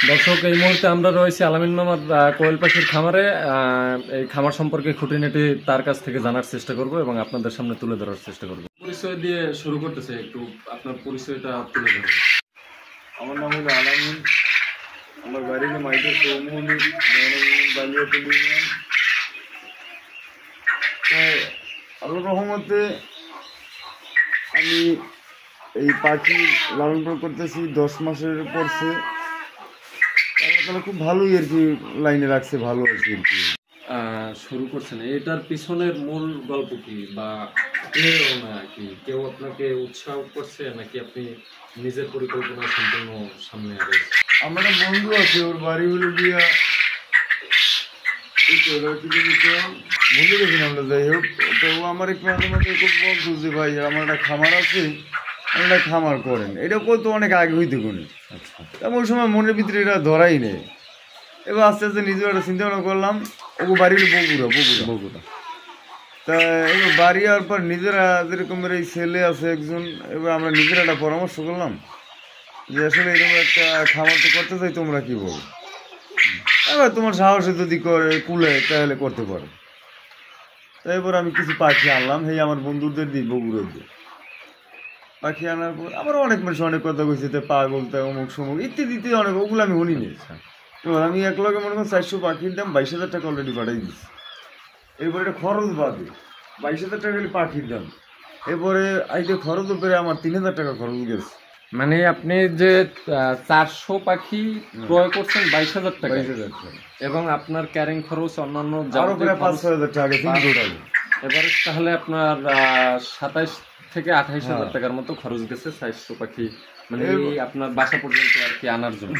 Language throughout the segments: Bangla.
দর্শক, এই মুহূর্তে আমরা রয়েছি আলামিন মামার কোয়েল পাখির খামারে। এই খামার সম্পর্কে খুঁটিনাটি তার কাছ থেকে জানার চেষ্টা করব এবং আপনাদের সামনে তুলে ধরার চেষ্টা করব। পরিচয় দিয়ে শুরু করতেছে, একটু আপনার পরিচয়টা তুলে ধরুন। আমার নাম হলো আলামিন, আমার বাড়ি হলো মাইকেল চৌমুহনী বালিয়াপুর ইউনিয়ন। আল্লাহর রহমতে আমি এই পাখি লালন পালন করতেছি 10 মাসের পড়ছে। আল্লাহ তাআলা খুব ভালোই আর কি লাইনে রাখছে, ভালো আর কি শুরু করছেন। এটার পিছনের মূল গল্প কি বা প্রেরণা কি? কেউ আপনাকে উৎসাহ করছে নাকি আপনি নিজের পরিকল্পনা সম্পূর্ণ সামনে আগাইছেন? আমার একটা বন্ধু আছে, ওর বাড়ি হলো গিয়া ভুলে গেছি আমরা, যাই হোক। তো ও আমার একটু মাঝে মাঝে খুব বলতো যে ভাই আমার একটা খামার আছে, একটা খামার করেন। এটা করতো অনেক আগে হইতে কোনে। তেমন ওই সময় মনের ভিতরে এটা ধরাই নেই। এবার আস্তে আস্তে নিজের একটা চিন্তা ভাবনা করলাম, ও বাড়ি হলো বগুড়া। তা এবার বাড়ি হওয়ার পর নিজেরা যেরকম এই ছেলে আছে একজন, এবার আমরা নিজেরা একটা পরামর্শ করলাম যে আসলে এরকম একটা খামার তো করতে চাই, তোমরা কি বলো? এবার তোমার সাহসে যদি করে কুলে তাহলে করতে পারো। তাই এবার আমি কিছু পাখি আনলাম, এই আমার বন্ধুদের দিই, বগুড়ের দিই। পাখি আনার পর আবার অনেক মানুষ অনেক কথা কইছে, পাগল তা অমুক সমুক ইত্যাদি ইত্যাদি অনেক, ওগুলো আমি শুনি নি। এবার আমি এক লগে মনে করেন 400 পাখির দাম 22,000 টাকা অলরেডি পাঠাই দিচ্ছি। এরপরে এটা খরচ বাদে 22,000 টাকা খালি পাখির দাম। এরপরে আইতে খরচ উপরে আমার 3,000 টাকা খরচ গেছে। মানে আপনি যে 400 পাখি ক্রয় করছেন 22,000 টাকা, এবং আপনার ক্যারিং খরচ অন্যান্য আরো প্রায় 5-6,000 টাকা টোটাল। এবারে তাহলে আপনার 27 থেকে 28,000 টাকার মতো খরচ গেছে 400 পাখি মানে আপনার বাসা পর্যন্ত আর কি আনার জন্য।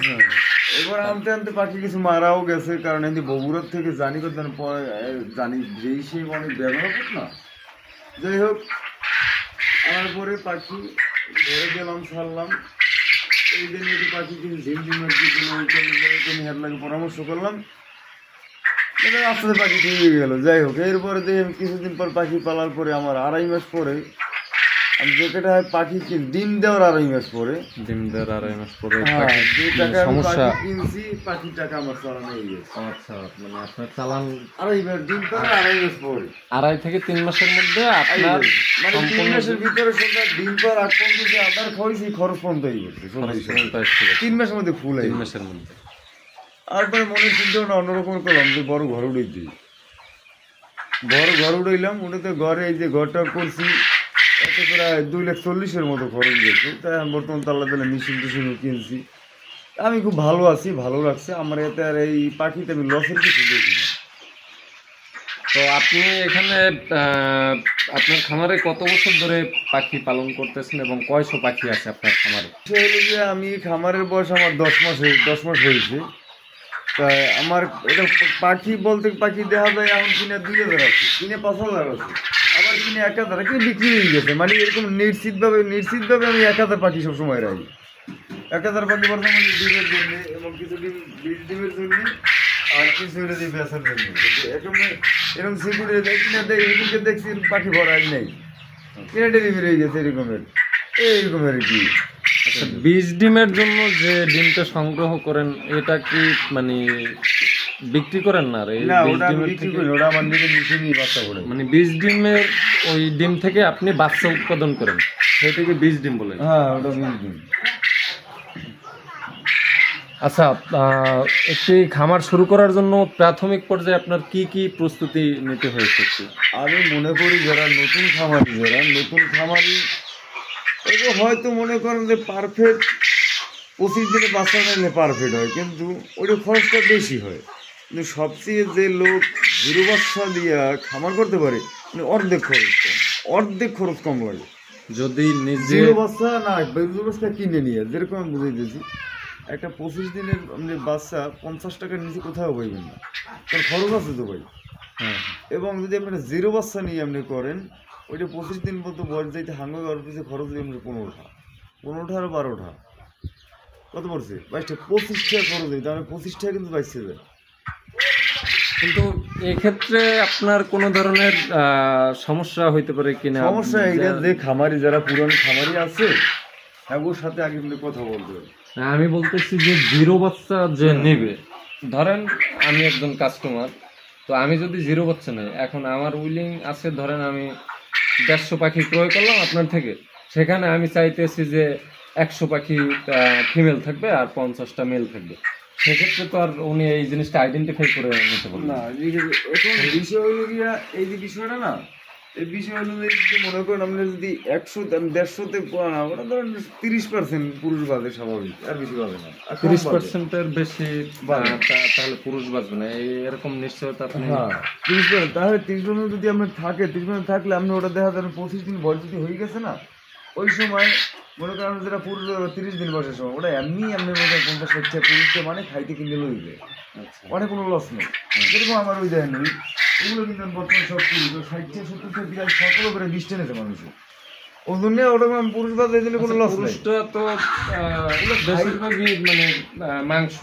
এবার আনতে আনতে পাখি কিছু মারাও গেছে, কারণ এই বগুড়ার থেকে জানি জানি যেই সেই অনেক ব্যবহার করত না। যাই হোক, আনার পরে পাখি ধরে গেলাম, ছাড়লাম। এই দিন একটু পাখি কিছু ঝিমঝিমার লাগে পরামর্শ করলাম, আস্তে আস্তে পাখি ঠিক হয়ে গেল। যাই হোক, এরপরে দেখি কিছুদিন পর পাখি পালার পরে আমার 2.5 মাস পরে আমি যেটা পাখি ডিম দেওয়ার 2.5 মাস পরে সমস্যা কিনছি, পাখির টাকা আমার চালান হয়ে গেছে। আচ্ছা, মানে আপনার চালান 2.5 মাস, ডিম পাড়া 2.5 মাস পরে, 2.5 থেকে 3 মাসের মধ্যে আপনার মানে 3 মাসের ভিতরে সন্ধ্যা ডিম পাড়া আগ পর্যন্ত যে আদার খাওয়াইছি খরচ পর্যন্ত হয়ে গেছে 3 মাসের মধ্যে ফুল 3 মাসের মধ্যে। তারপরে মনের চিন্তা অন্যরকম করলাম যে বড় ঘর উঠে দিই। বড় ঘর উঠাইলাম, উঠেতে ঘরে এই যে ঘরটা করছি এতে প্রায় 2,40,000 মতো খরচ গেছে। তাই আমি বর্তমান তাল্লা দিলে মেশিন টেশিনও কিনছি। আমি খুব ভালো আছি, ভালো রাখছে আমার। এতে আর এই পাখিতে আমি লসের কিছু দেখি না। তো আপনি এখানে আপনার খামারে কত বছর ধরে পাখি পালন করতেছেন এবং কয়শো পাখি আছে আপনার খামারে? আমি খামারের বয়স আমার 10 মাস হয়েছে। তাই আমার এটা পাখি বলতে পাখি দেখা যায় এখন কিনে 2,000 আছে, কিনে 5,000 আছে, আবার কিনে 1,000, কিনে বিক্রি হয়ে গেছে। মানে এরকম নিশ্চিতভাবে আমি 1,000 পাখি সবসময় রাখি। 1,000 পাখি বর্তমানে ডিমের জন্য এবং কিছু বীজ ডিমের জন্য আর কিছু দিয়ে বেচার জন্য। এরকম সিকিউরিটি দেয় কিনা দেয়, এদিকে দেখছি পাখি ভরাই নেই, কিনে ডেলিভারি হয়ে গেছে এরকমের কি। আচ্ছা, বীজ ডিমের জন্য যে ডিমটা সংগ্রহ করেন এটা কি মানে বিক্রি করেন না? ওটা আমার নিজের মেশিনই বাচ্চা করে, মানে বীজ ডিমের ওই ডিম থেকে আপনি বাচ্চা উৎপাদন করেন, সেটাকে বীজ ডিম বলে? হ্যাঁ, ওটা বীজ ডিম। আচ্ছা, একটি খামার শুরু করার জন্য প্রাথমিক পর্যায়ে আপনার কি কি প্রস্তুতি নিতে হয়েছে? আমি মনে করি যারা নতুন খামারি এগুলো হয়তো মনে করেন যে পারফেক্ট 25 দিনে বাচ্চা নিলে পারফেক্ট হয়, কিন্তু ওইটা খরচটা বেশি হয়। কিন্তু সবচেয়ে যে লোক 0 বাচ্চা দিয়ে খামার করতে পারে, মানে অর্ধেক খরচ কম লাগে যদি নিজে 0 বাচ্চা না 0 বাচ্চা কিনে নিয়ে। যেরকম আমি বুঝাই দিয়েছি, একটা 25 দিনের আপনি বাচ্চা 50 টাকার নিচে কোথাও পাইবেন না, কারণ খরচ আছে তো ভাই। হ্যাঁ, এবং যদি আপনি 0 বাচ্চা নিয়ে আপনি করেন, ওইটা 25 দিন মতো বয়স যাইতে হাঙ্গা করার পিছিয়ে খরচ দিয়ে আপনি 15টা আর 12টা কত পড়ছে 22টা 25 টাকা খরচ দিই, তাহলে 25 টাকা কিন্তু বাইসে যায়। কিন্তু এক্ষেত্রে আপনার কোনো ধরনের সমস্যা হইতে পারে কিনা? সমস্যা এইটা যে খামারি যারা পুরানো খামারি আছে, হ্যাঁ, ওর সাথে আগে কিন্তু কথা বলতে হবে। আমি বলতেছি যে জিরো বাচ্চা যে নেবে, ধরেন আমি একজন কাস্টমার, তো আমি যদি জিরো বাচ্চা নেই, এখন আমার উইলিং আছে, ধরেন আমি 150 পাখি ক্রয় করলাম আপনার থেকে, সেখানে আমি চাইতেছি যে 100 পাখি ফিমেল থাকবে আর 50টা মেল থাকবে, সেক্ষেত্রে তো আর উনি এই জিনিসটা আইডেন্টিফাই করে নিতে পারবেন না। এখন বিষয় হলো গিয়া এই যে বিষয়টা না, এই বিষয় হলো যে মনে করেন আপনি যদি 100-150-তে ওটা ধরেন 30% পুরুষ বাদে স্বাভাবিক, আর বেশি বাদে না। 30%-এর বেশি তাহলে পুরুষ বাঁচবে না, এরকম নিশ্চয়তা আপনি? হ্যাঁ 30%, তাহলে 30% যদি আপনার থাকে, 30% থাকলে আপনি ওটা দেখা যাবেন 25 দিন বয়স যদি হয়ে গেছে না, ওই সময় মনে করেন যেটা পুরুষ 30 দিন বয়সের সময় ওটা এমনি আপনি মনে করেন 50-60 পুরুষকে মানে খাইতে কিনে লই যায়, মানে কোনো লস নেই। যেরকম আমার ওই দেখেন ওগুলো কিন্তু বর্তমানে সব পুরুষ 60-70 বিরাট সকল করে 20 টেনেছে মানুষের, ওই জন্য ওটা পুরুষ বাদ এই জন্য কোনো লস নেই। পুরুষটা তো বেশিরভাগই মানে মাংস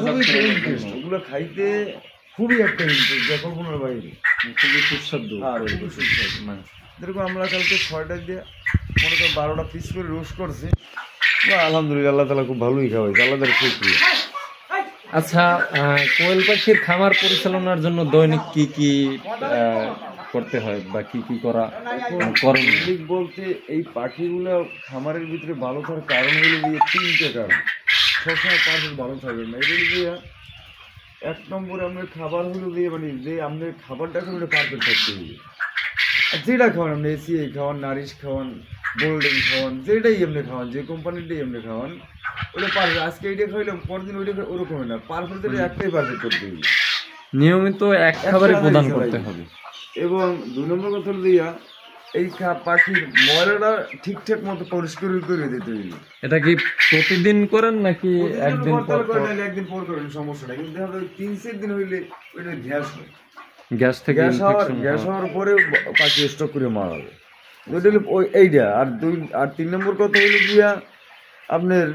খুবই ইন্টারেস্ট, ওগুলো খাইতে খুবই একটা ইন্টারেস্ট, যা কল্পনার বাইরে, খুবই সুস্বাদু। খুবই সুস্বাদু মাংস। যেরকম আমরা কালকে 6টা দিয়ে মনে করেন 12টা পিস করে রোস্ট করছি, আলহামদুলিল্লাহ আল্লাহ তালা খুব ভালোই খাওয়াইছে, আল্লাহ তালা খুব প্রিয়। আচ্ছা, কোয়েল পাখির খামার পরিচালনার জন্য দৈনিক কি কি করতে হয় বা কি কি করা দৈনিক বলতে এই পাখিগুলো খামারের ভিতরে ভালো থাকার কারণ হলো দিয়ে 3টে কারণ। সবসময় পাখি ভালো থাকবে না, এগুলো দিয়ে 1 নম্বরে আপনার খাবার হলো দিয়ে মানে যে আপনার খাবারটা ওটা পারফেক্ট থাকতে হবে। আর যেটা খাওয়ান আপনি এসিআই খাওয়ান, নারিশ খাওয়ান, গোল্ডেন খাওয়ান, যেটাই আপনি খাওয়ান, যে কোম্পানিটাই আপনি খাওয়ান, ওটা পারফেক্ট। আজকে এইটা খাইলে পরের দিন ওইটা ওরকম না, পারফেক্ট একটাই পারফেক্ট করতে হবে, নিয়মিত এক খাবারে প্রদান করতে হবে। এবং 2 নম্বর কথা হলো দিয়া এই পাখির ময়লাটা ঠিকঠাক মতো পরিষ্কার করে দিতে হবে। এটা কি প্রতিদিন করেন নাকি একদিন পর পর? একদিন পর করেন সমস্যা নাই, কিন্তু দেখা যায় 3-4 দিন হইলে ওইটা গ্যাস হয়, গ্যাস থেকে গ্যাস হওয়ার পরে পাখি স্টক করে মারা যাবে। ওইটা হলো এইটা। আর 3 নম্বর কথা হলো গিয়া আপনার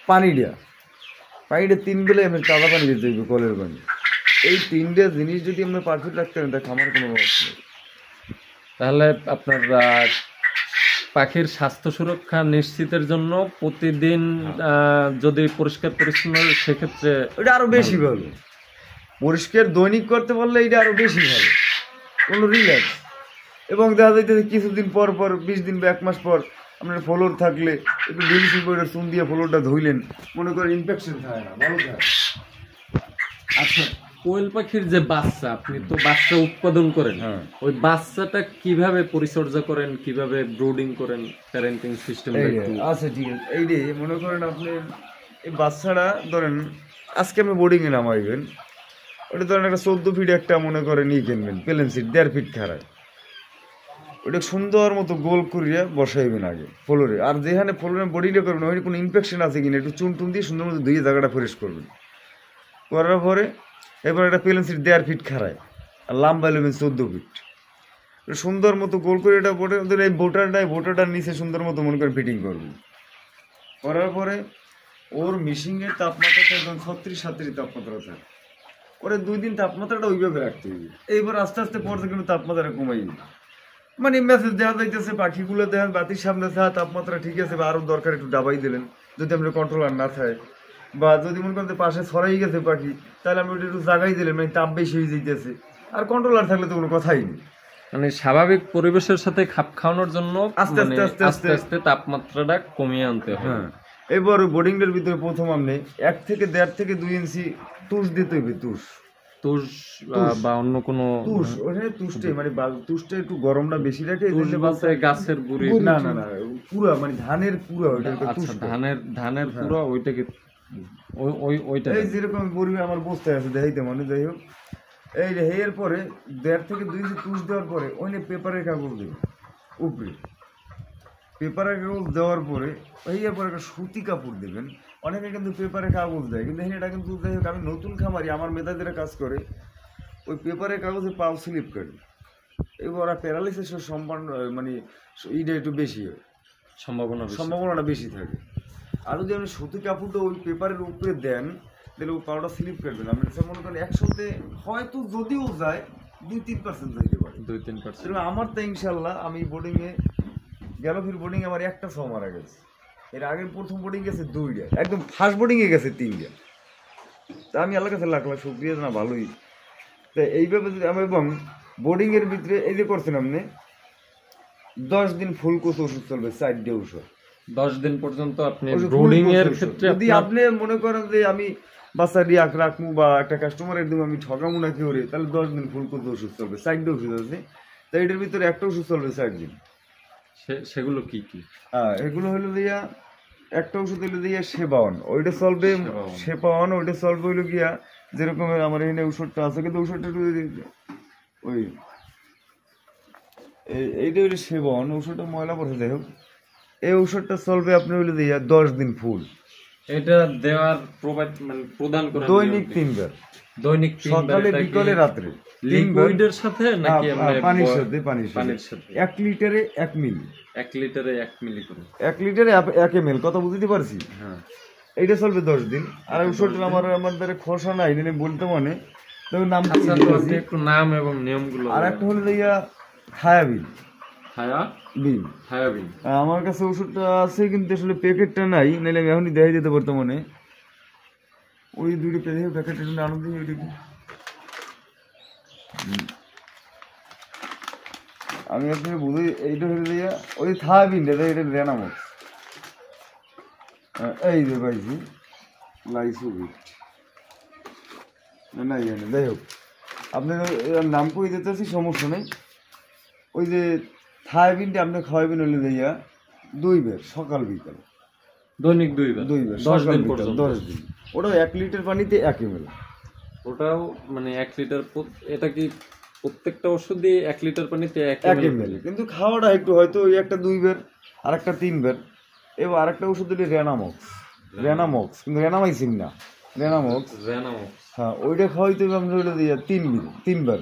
পানিটা 3 বেলায় আপনার কাদা পানি দিতে হইবে, কলের পানি। এই 3টে জিনিস যদি আমরা পারফেক্ট রাখতে পারেন তা খামার কোনো লস নেই। তাহলে আপনার পাখির স্বাস্থ্য সুরক্ষা নিশ্চিতের জন্য প্রতিদিন যদি পরিষ্কার পরিচ্ছন্ন, সেক্ষেত্রে ওটা আরো বেশি ভালো। পরিষ্কার দৈনিক করতে পারলে এটা আরো বেশি ভালো, কোনো রিল্যাক্স। এবং দেখা যাইতেছে কিছুদিন পর পর 20 দিন বা 1 মাস পর আপনার ফ্লোর থাকলে একটু ব্লিচিং পাউডার চুন দিয়ে ফ্লোরটা ধুইলেন, মনে করেন ইনফেকশন থাকে না, ভালো থাকে। আচ্ছা, কোয়েল পাখির যে বাচ্চা, আপনি তো বাচ্চা উৎপাদন করেন, ওই বাচ্চাটা কিভাবে পরিচর্যা করেন, কিভাবে ব্রুডিং করেন, প্যারেন্টিং সিস্টেম? আচ্ছা ঠিক আছে, এই যে মনে করেন আপনি এই বাচ্চাটা ধরেন আজকে আপনি বোর্ডিংয়ে নামাইবেন, ওটা ধরেন একটা 14 ফিট একটা মনে করেন কিনবেন, প্লেন সিট 1.5 ফিট খাড়ায়, ওটা সুন্দর মতো গোল করিয়া বসাইবেন আগে ফ্লোরে। আর যেখানে ফ্লোরে বোর্ডিংটা করবেন ওখানে কোনো ইনফেকশন আছে কিনা একটু চুন টুন দিয়ে সুন্দর মতো ধুয়ে জায়গাটা ফ্রেশ করবেন। করার পরে এবার একটা প্লেন সিট 1.5 ফিট খাড়ায় আর লম্বা নেবেন 14 ফিট, সুন্দর মতো গোল করে এটা বোটে ওদের এই বোটাটার নিচে সুন্দর মতো মনে করে ফিটিং করবেন। করার পরে ওর মেশিনের তাপমাত্রাটা একদম 36-37 তাপমাত্রা থাকে, ওরে 2 দিন তাপমাত্রাটা ওইভাবে রাখতে হবে। এইবার আস্তে আস্তে পরে কিন্তু তাপমাত্রা কমাই দিবে, মানে মেসেজ দেওয়া যাইতেছে পাখিগুলো দেখেন বাতির সামনে থাকা তাপমাত্রা ঠিক আছে, বা আরও দরকার একটু ডাবাই দিলেন যদি আপনার কন্ট্রোলার না থাকে, বা যদি মনে করেন পাশে ছড়াই গেছে পাখি তাহলে আপনি ওটা একটু জাগাই দিলেন, মানে তাপ বেশি হয়ে যেতেছে। আর কন্ট্রোলার থাকলে তো কোনো কথাই নেই, মানে স্বাভাবিক পরিবেশের সাথে খাপ খাওয়ানোর জন্য আস্তে আস্তে আস্তে আস্তে আস্তে তাপমাত্রাটা কমিয়ে আনতে হবে। হ্যাঁ, এবার বোর্ডিংটার ভিতরে প্রথম আপনি 1 থেকে 1.5 থেকে 2 ইঞ্চি তুষ দিতে হবে। তুষ বা অন্য কোনো তুষ, ওখানে তুষটাই মানে তুষটা একটু গরমটা বেশি রাখে, গাছের গুঁড়ি না না না পুরা মানে ধানের পুরা, আচ্ছা ধানের পুরা ওইটাকে ওইটা এই যেরকম গরিবে আমার বস্তায় আছে দেখাইতে মানে, যাই হোক এই যে এর পরে 1.5 থেকে 2 ইঞ্চি তুষ দেওয়ার পরে ওই পেপারের কাগজ দেবে উপরে, পেপারের কাগজ দেওয়ার পরে এর পরে একটা সুতি কাপড় দেবেন। অনেকে কিন্তু পেপারের কাগজ দেয়, কিন্তু এটা কিন্তু যাই হোক আমি নতুন খামারি, আমার মেধাদের কাজ করে ওই পেপারের কাগজে পাও স্লিপ করে, এবার প্যারালাইসিসের মানে এইটা একটু বেশি হয়, সম্ভাবনাটা বেশি থাকে। আর যদি আপনি সুতি কাপড়টা ওই পেপারের উপরে দেন তাহলে ওই পাউডার স্লিপ করবেন। আপনি মনে করেন 100-তে হয়তো যদিও যায় 2-3% যাইতে পারে, 2-3%। আমার তো ইনশাল্লাহ আমি বোর্ডিংয়ে গেল, ফির বোর্ডিংয়ে আমার একটা 6 মারা গেছে, এর আগে প্রথম বোর্ডিং গেছে 2টা, একদম ফার্স্ট বোর্ডিংয়ে গেছে 3টা। তা আমি আল্লাহর কাছে লাখ লাখ শুকরিয়া জানা, ভালোই। তা এইভাবে যদি আমি, এবং বোর্ডিংয়ের ভিতরে এই যে করছেন আপনি 10 দিন ফুল কোর্স ওষুধ চলবে, 4টে ওষুধ 10 দিন পর্যন্ত আপনি ওষুধ ব্রুডিং full এর course ক্ষেত্রে ওষুধ। যদি আপনি মনে করেন যে আমি বাচ্চা রিয়াক রাখবো বা একটা কাস্টমারের দিব আমি ঠকামো না কি করে, তাহলে 10 দিন ফুল কোর্স ওষুধ চলবে, 4টে ওষুধ আছে। তাই এটার ভিতরে একটা ওষুধ চলবে 4 দিন। সেগুলো কি কি? এগুলো হলো দিয়া, একটা ওষুধ হলো দিয়া সেবাওয়ান, ওইটা চলবে সেবাওয়ান, ওইটা চলবে হইলো গিয়া যেরকম আমার এখানে ওষুধটা আছে, কিন্তু ওষুধটা একটু ওই এইটা হইলো সেবাওয়ান, ওষুধটা ময়লা পড়ে, যাই হোক এই ওষুধটা চলবে আপনি হইলো দিয়া 10 দিন ফুল। এটা দেওয়ার মানে প্রদান করা দৈনিক 3 বার, দৈনিক 3 বার, সকালে বিকালে রাত্রে। লিকুইডের সাথে নাকি পানির সাথে? পানির সাথে। 1 লিটারে 1 মিলি, 1 লিটারে 1 মিলি করে, 1 লিটারে 1 ml, কথা বুঝতে পারছি? হ্যাঁ। এইটা চলবে 10 দিন। আর ওষুধটা আমার দ্বারা খসা নাই, মানে বলতে মানে তবে নাম আচ্ছা, তো আপনি একটু নাম এবং নিয়মগুলো। আর একটা হলো দিয়া থায়াবিন, থায়াবিন। আমার কাছে ওষুধটা আছে কিন্তু আসলে প্যাকেটটা নাই, নাহলে আমি এখনই দেখাই দিতে বর্তমানে। ওই 2টি প্যাকেট আনন্দ দিই, ওইটা কি আমি আপনাকে বুঝি। এইটা হলো দিয়া ওই থায়াবিনটা, এটা রেনামক্স, এই যে পাইছি লাইসোভিট না, যাই হোক আপনার নাম করে দিতেছি, সমস্যা নেই। ওই যে থায়াবিনটা আপনি খাওয়াবেন হলে দিয়া 2 বার, সকাল বিকাল, দৈনিক 2 বার 10 দিন পর্যন্ত, 10 দিন। ওটাও 1 লিটার পানিতে 1 ml। ওটাও মানে 1 লিটার, এটা কি প্রত্যেকটা ওষুধই 1 লিটার পানিতে 1 1 ml, কিন্তু খাওয়াটা একটু হয়তো ওই একটা 2 বার, আর একটা 3 বার। এবার আরেকটা ওষুধ হলো রেনামক্স, কিন্তু রেনামাইসিন না, রেনামক্স। হ্যাঁ, ওইটা খাওয়াইতে হবে আপনি হইলো দিয়া 3 বার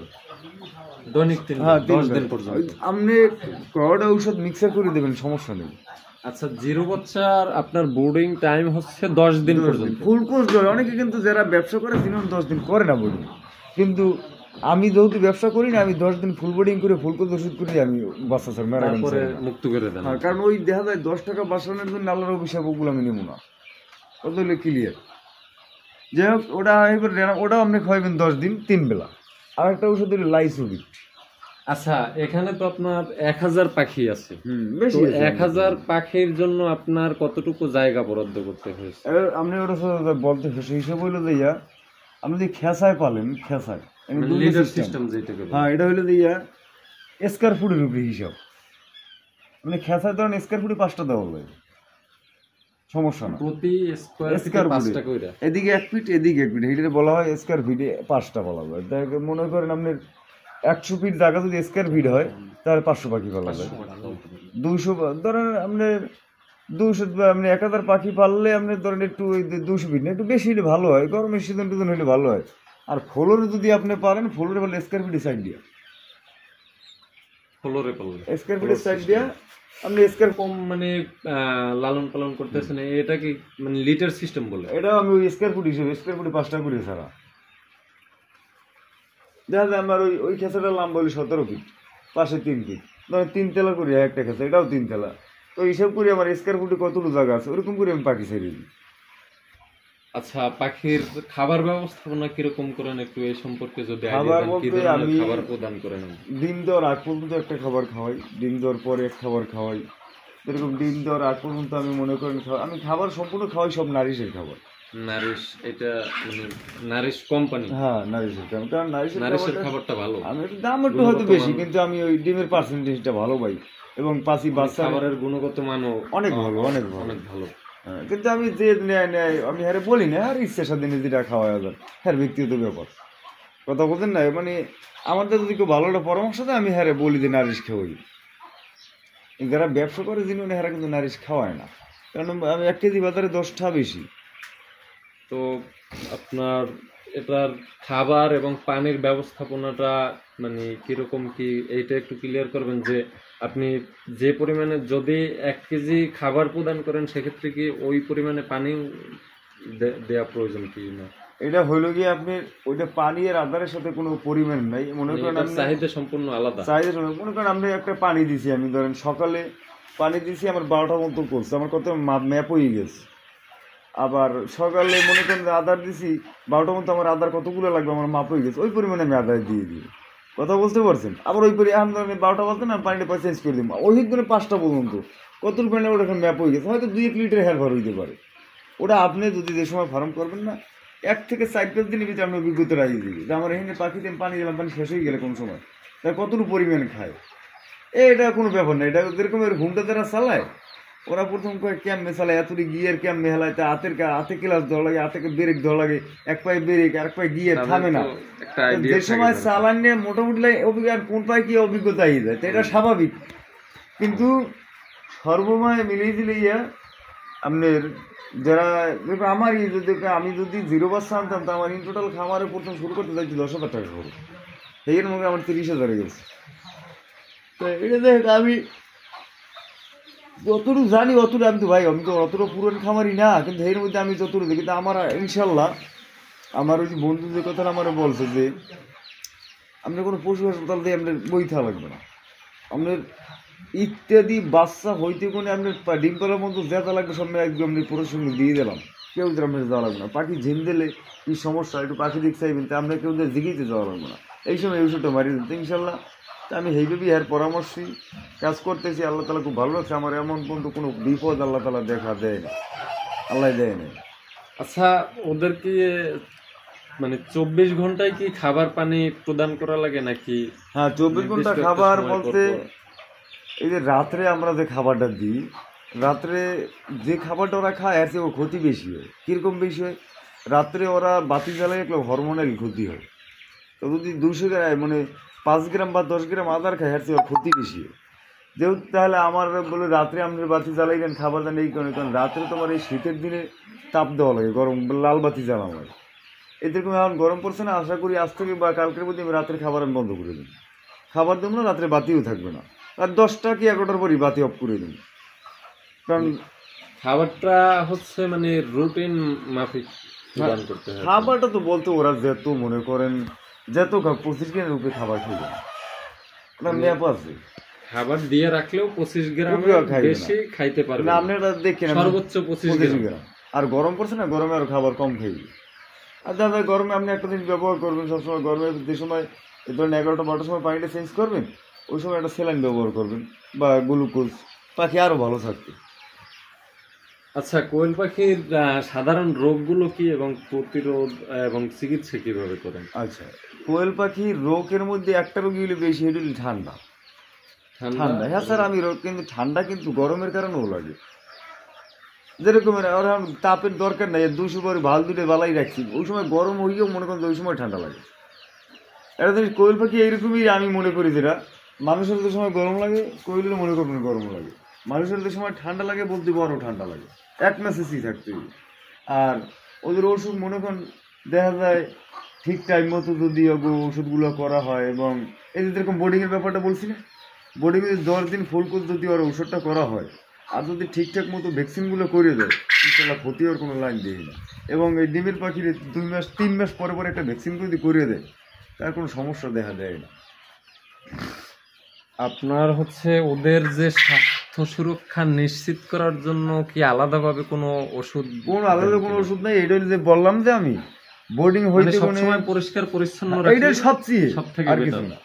দৈনিক 3 বার, 10 দিন পর্যন্ত। আপনি কয়টা ঔষধ মিক্সার করে দেবেন, সমস্যা নেই। আচ্ছা, 0 বাচ্চার আপনার বোর্ডিং টাইম হচ্ছে 10 দিন পর্যন্ত, ফুল কোর্স ধরে। অনেকে কিন্তু যারা ব্যবসা করে দিন 10 দিন করে না বোর্ডিং, কিন্তু আমি যেহেতু ব্যবসা করি না, আমি 10 দিন ফুল বোর্ডিং করে ফুল কোর্স ওষুধ করে আমি বাচ্চা স্যার মেরা তারপরে মুক্ত করে দেন। হ্যাঁ, কারণ ওই দেখা যায় 10 টাকা বাঁচানোর জন্য আল্লাহর অভিশাপ, ওগুলো আমি নেবো না, কত হলে ক্লিয়ার। যাই হোক, ওটাও আপনি খাওয়াবেন 10 দিন 3 বেলা। আর একটা ওষুধ হলো লাইসোভিট। আচ্ছা, এখানে তো আপনার 1000 পাখি আছে, বেশি 1000 পাখির জন্য আপনার কতটুকু জায়গা বরাদ্দ করতে হয়েছে? আপনি ওটা বলতে সেই হিসাব হইলো দিয়া, আপনি যদি খেসায় পালেন, খেসায় লিডার সিস্টেম যেটাকে বলে, হ্যাঁ, এটা হইলো দিয়া স্কয়ার ফুটের উপরে হিসাব। মানে খেসায় ধরেন স্কয়ার ফুটে 5টা দেওয়া হবে, সমস্যা না। প্রতি স্কয়ার 5 টাকা কইরা, এদিকে 1 ফিট, এদিকে 1 ফিট, এটা বলা হয় স্কয়ার ফিটে 5টা বলা হয়। মনে করেন আপনার 100 ফিট জায়গা যদি স্কয়ার ফিট হয়, তাহলে 500 পাখি পালা যায়। 200 ধরেন আপনার 200, আপনি 1000 পাখি পাললে আপনি ধরেন একটু 200 ফিট না, একটু বেশি হলে ভালো হয়, গরমের সিজন টিজন হলে ভালো হয়। আর ফ্লোরে যদি আপনি পারেন, ফ্লোরে বলে স্কয়ার ফিটে সাইড দিয়া, ফ্লোরে পাললে স্কয়ার ফিটে সাইড দিয়া আপনি স্কয়ার কম মানে লালন পালন করতেছেন, এটা কি মানে লিটার সিস্টেম বলে? এটা আমি ওই স্কয়ার ফুট হিসেবে, স্কয়ার ফুটে 5টা করে ছাড়া। দেখা যায় আমার ওই খেসাটার লম্বা হলো 17 ফিট, পাশে 3 ফিট, ধরেন 3 তেলা করি একটা খেসা, এটাও 3 তেলা। তো হিসাব করি আমার স্কয়ার ফুটে কতটুকু জায়গা আছে, ওরকম করে আমি পাখি ছেড়ে দিই। আচ্ছা, পাখির খাবার ব্যবস্থাপনা কিরকম করেন একটু এই সম্পর্কে যদি খাবার বলতে আমি খাবার প্রদান করেন? ডিম দেওয়ার আগ পর্যন্ত একটা খাবার খাওয়াই, ডিম দেওয়ার পরে এক খাবার খাওয়াই, এরকম ডিম দেওয়ার আগ পর্যন্ত আমি মনে করেন আমি খাবার সম্পূর্ণ খাওয়াই, সব নারিশের খাবার। নারিশ, এটা মানে নারিশ কোম্পানি? হ্যাঁ, নারিশের খাবার, কারণ নারিশের খাবারটা ভালো। আমি দাম একটু হয়তো বেশি, কিন্তু আমি ওই ডিমের পার্সেন্টেজটা ভালো পাই, এবং পাঁচি বাচ্চা খাবারের গুণগত মানও অনেক ভালো, অনেক ভালো, অনেক ভালো। কিন্তু আমি যে নেয় আমি হ্যাঁ বলি না, আর ইচ্ছা স্বাধীনে যেটা খাওয়া যায়, হ্যাঁ ব্যক্তিগত ব্যাপার, কথা বলতেন না। মানে আমাদের যদি কেউ ভালো একটা পরামর্শ দেয়, আমি হ্যাঁ বলি যে নারিশ খাওয়াই। যারা ব্যবসা করে যিনি হ্যাঁ কিন্তু নারিশ খাওয়ায় না, কারণ আমি 1 কেজি বাজারে 10টা বেশি। তো আপনার এটার খাবার এবং পানির ব্যবস্থাপনাটা মানে কিরকম কি, এইটা একটু ক্লিয়ার করবেন যে আপনি যে পরিমাণে যদি 1 কেজি খাবার প্রদান করেন, সেক্ষেত্রে কি ওই পরিমাণে পানি দেওয়া প্রয়োজন কি না? এটা হইলো গিয়ে আপনি ওইটা পানি আর আদারের সাথে কোনো পরিমাণ নাই, মনে করেন চাহিদা সম্পূর্ণ আলাদা। চাহিদা মনে করেন আপনি একটা পানি দিছি, আমি ধরেন সকালে পানি দিয়েছি আমার 12টার মতো করছে, আমার কত ম্যাপ হয়ে গেছে। আবার সকালে মনে করেন যে আদার দিছি 12টার মতো, আমার আদার কতগুলো লাগবে আমার মাপ হয়ে গেছে, ওই পরিমাণে আমি আদার দিয়ে দিই। কথা বুঝতে পারছেন? আবার ওই এখন ধরেন 12টা বাজতে না পানিটা পরে চেঞ্জ করে দিব, ওই ধরে 5টা পর্যন্ত কতটুকু পানি ওটা ম্যাপ হয়ে গেছে, হয়তো 2-1 লিটার হেয়ার ভর হইতে পারে। ওটা আপনি যদি যে সময় ফার্ম করবেন না 1 থেকে 4-5 দিনের ভিতরে আপনার অভিজ্ঞতা রাখিয়ে দিবি যে আমার এখানে পাখিতে পানি দিলাম, পানি শেষ হয়ে গেলে কোন সময় তার কতটুকু পরিমাণ খায়। এটা কোনো ব্যাপার না, এটা যেরকম ঘুমটা যারা চালায় ওরা প্রথম ক্যাম্পে চালায়, এতটি গিয়ার ক্যাম্পে হেলায়, তা হাতে ক্লাস দেওয়া লাগে, হাতে ব্রেক দেওয়া লাগে, এক পায়ে ব্রেক আর এক পায়ে গিয়ার থামে না। যে সময় চালান নিয়ে মোটামুটি অভিজ্ঞতা কোন পায়ে কি অভিজ্ঞতা হয়ে যায়, তো এটা স্বাভাবিক। কিন্তু সর্বময় মিলিয়ে দিলে আপনার যারা আমার যদি আমি যদি 0 বাচ্চা আনতাম, তো আমার ইন টোটাল খামারে প্রথম শুরু করতে যাচ্ছি 10,000 টাকা খরচ, এর মধ্যে আমার 30,000 গেছে। তো এটা দেখ আমি যতটুকু জানি অতটুকু, আমি তো ভাই আমি তো অতটা পুরনো খামারি না, কিন্তু এর মধ্যে আমি যতটুকু দেখি, কিন্তু আমার ইনশাল্লাহ আমার ওই যে বন্ধু যে কথাটা আমার বলছে যে আপনার কোনো পশু হাসপাতাল দিয়ে আপনার বই থাকা লাগবে না, আপনার ইত্যাদি বাচ্চা হইতে কোনো আপনার ডিম পাড়ার মতো যেটা লাগবে সব একদম আপনি পরিশ্রম দিয়ে দিলাম, কেউ আপনার যাওয়া লাগবে না। পাখি ঝিম দিলে কী সমস্যা একটু পাখি দিক চাইবেন, তা আমরা কেউ জিগিয়েতে যাওয়া লাগবে না, এই সময় এই ওষুধটা মারিয়ে দিতে ইনশাল্লাহ। আমি সেইভাবেই এর পরামর্শই কাজ করতেছি। আল্লাহ তালা খুব ভালো লাগছে, আমার এমন পর্যন্ত কোনো বিপদ আল্লাহ তালা দেখা দেয় না, আল্লাহ দেয় না। আচ্ছা, ওদেরকে মানে 24 ঘন্টায় কি খাবার পানি প্রদান করা লাগে নাকি? হ্যাঁ, 24 ঘন্টা খাবার বলতে এই যে রাত্রে আমরা যে খাবারটা দিই, রাত্রে যে খাবারটা ওরা খায় আর ওর ক্ষতি বেশি হয়। কীরকম বেশি হয়? রাত্রে ওরা বাতি জ্বালায় একটা হরমোনাল ক্ষতি হয়। তো যদি 200 গ্রাম মানে 5 গ্রাম বা 10 গ্রাম আদার খায় আর ওর ক্ষতি বেশি হয়। যেহেতু তাহলে আমার বলে রাত্রে আমাদের বাতি জ্বালাইবেন খাবার দান এই কারণে রাত্রে তোমার এই শীতের দিনে তাপ দেওয়া লাগে, গরম লাল বাতি জ্বালানো হয়। এরকম এখন গরম পড়ছে না, আশা করি আজ থেকে বা কালকের মধ্যে আমি রাত্রে খাবার আমি বন্ধ করে দিই, খাবার দেবো না, রাত্রে বাতিও থাকবে না, আর 10টা কি 11টার পরই বাতি অফ করে দিন। কারণ খাবারটা হচ্ছে মানে রুটিন মাফিক প্রদান করতে হয়। খাবারটা তো বলতে ওরা যেত মনে করেন যেত 25 গ্রামের উপরে খাবার খাইবে, ওটা ম্যাপ আছে। খাবার দিয়ে রাখলেও 25 গ্রাম বেশি খাইতে পারবে না, আপনি এটা দেখেন সর্বোচ্চ 25 গ্রাম। আর গরম পড়ছে না, গরমে আর খাবার কম খাইবে। আর দাদা গরমে আপনি একটা জিনিস ব্যবহার করবেন সবসময়, গরমে যে সময় ধরেন 11টা-12টার সময় পানিটা চেঞ্জ করবেন, ওই সময় একটা স্যালাইন ব্যবহার করবেন বা গ্লুকোজ, পাখি আরও ভালো থাকবে। আচ্ছা, কোয়েল পাখির সাধারণ রোগগুলো কি এবং প্রতিরোধ এবং চিকিৎসা কিভাবে করেন? আচ্ছা, কোয়েল পাখির রোগের মধ্যে একটা রোগই হলে বেশি, সেটা হল ঠান্ডা। ঠান্ডা, হ্যাঁ স্যার আমি রোগ, কিন্তু ঠান্ডা কিন্তু গরমের কারণেও লাগে। যেরকম ওরা তাপের দরকার নাই, 200 পরে ভাল দুটো বালাই রাখছি, ওই সময় গরম হইলেও মনে করেন ওই সময় ঠান্ডা লাগে। এটা তো কোয়েল পাখি এইরকমই আমি মনে করি, যেটা মানুষের যে সময় গরম লাগে কোয়েলের মনে করবেন গরম লাগে, মানুষের যে সময় ঠান্ডা লাগে বলতে বড় ঠান্ডা লাগে, এক মেসেজই থাকতে। আর ওদের ওষুধ মনে করেন দেখা যায় ঠিক টাইম মতো যদি ওষুধগুলো করা হয়, এবং এই যে যেরকম বোর্ডিংয়ের ব্যাপারটা বলছি না, বোর্ডিংয়ে 10 দিন ফুল কোর্স যদি ওর ওষুধটা করা হয় আর যদি ঠিকঠাক মতো ভ্যাকসিনগুলো করে দেয়, ইনশাল্লাহ ক্ষতি হওয়ার কোনো লাইন দেয় না। এবং এই ডিমের পাখির 2 মাস 3 মাস পরে পরে একটা ভ্যাকসিন যদি করে দেয় তার কোনো সমস্যা দেখা দেয় না। আপনার হচ্ছে ওদের যে স্বাস্থ্য সুরক্ষা নিশ্চিত করার জন্য কি আলাদাভাবে কোনো ওষুধ? কোনো আলাদা কোনো ওষুধ নাই, এটা যে বললাম যে আমি বোর্ডিং হইতে সবসময় পরিষ্কার পরিচ্ছন্ন রাখি, এইটাই সবচেয়ে সবথেকে আর কিছু না।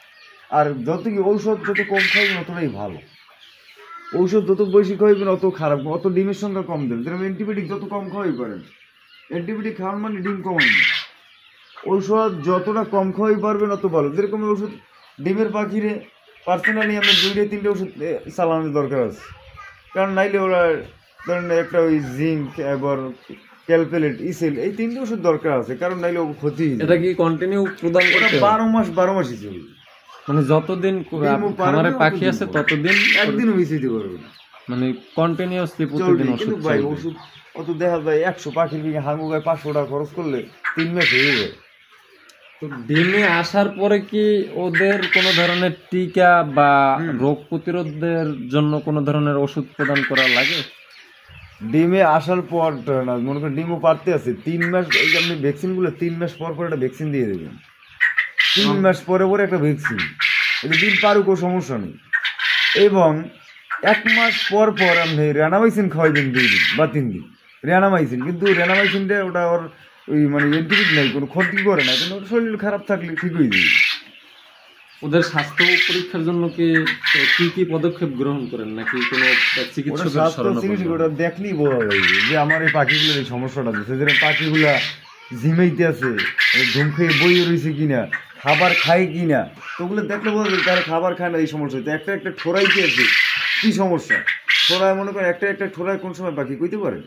আর যত কি ঔষধ যত কম খাইবেন অতটাই ভালো, ঔষধ যত বেশি খাইবেন অত খারাপ, অত ডিমের সংখ্যা কম দেবেন। যেরকম অ্যান্টিবায়োটিক যত কম খাওয়াই পারেন, অ্যান্টিবায়োটিক খাওয়ান মানে ডিম কমান না, ঔষধ যতটা কম খাওয়াই পারবেন অত ভালো। যেরকম ওষুধ ডিমের পাখিরে পার্সোনালি আমরা 2-3টে ওষুধ চালানোর দরকার আছে, কারণ নাইলে ওরা ধরেন একটা ওই জিঙ্ক এবার ক্যালপেলেট ইসেল এই 3টে ওষুধ দরকার আছে, কারণ নাইলে ও ক্ষতি। এটা কি কন্টিনিউ প্রদান করতে 12 মাসই চলবে, মানে যতদিন খামারে পাখি আছে ততদিন একদিনও মিস দিতে পারবে না, মানে কন্টিনিউয়াসলি প্রতিদিন ওষুধ ভাই। ওষুধ অত দেখা যায় 100 পাখির দিকে হাঙ্গু গায়ে 500 টাকা খরচ করলে 3 মাস হয়ে যায়। তো ডিমে আসার পরে কি ওদের কোনো ধরনের টিকা বা রোগ প্রতিরোধের জন্য কোনো ধরনের ওষুধ প্রদান করা লাগে? ডিমে আসার পর না, মনে করেন ডিমও পারতে আছে 3 মাস, এই যে আপনি ভ্যাকসিনগুলো 3 মাস পর পর একটা ভ্যাকসিন দিয়ে দেবেন, 3 মাস পরে পরে একটা ভ্যাকসিন, এটা ডিম পারুক ও সমস্যা নেই। এবং 1 মাস পর পর আপনি রেনামাইসিন খাওয়াইবেন 2 দিন বা 3 দিন রেনামাইসিন, কিন্তু রেনামাইসিনটা ওটা ওর ওই মানে এন্টিবায়োটিক নাই, কোনো ক্ষতি করে না, কিন্তু ওর শরীর খারাপ থাকলে ঠিক হয়ে যাবে। ওদের স্বাস্থ্য পরীক্ষার জন্য কি কি পদক্ষেপ গ্রহণ করেন, নাকি কোনো ওটা চিকিৎসকের স্বাস্থ্য শরণাপন্ন চিকিৎসক হন? ওটা দেখলেই বোঝা যাবে যে আমার এই পাখিগুলোর এই সমস্যাটা দিচ্ছে, যেটা পাখিগুলা ঝিমাইতে আছে, ঘুম খেয়ে বইয়ে রয়েছে কিনা, খাবার খায় কিনা, তো ওগুলো দেখলে বোঝা যাবে তারা খাবার খায় না, এই সমস্যা হচ্ছে। একটা একটা ঠোরাইতে আছে, কি সমস্যা ঠোরায় মনে করেন, একটা একটা ঠোরায় কোন সময় পাখি কইতে পারেন,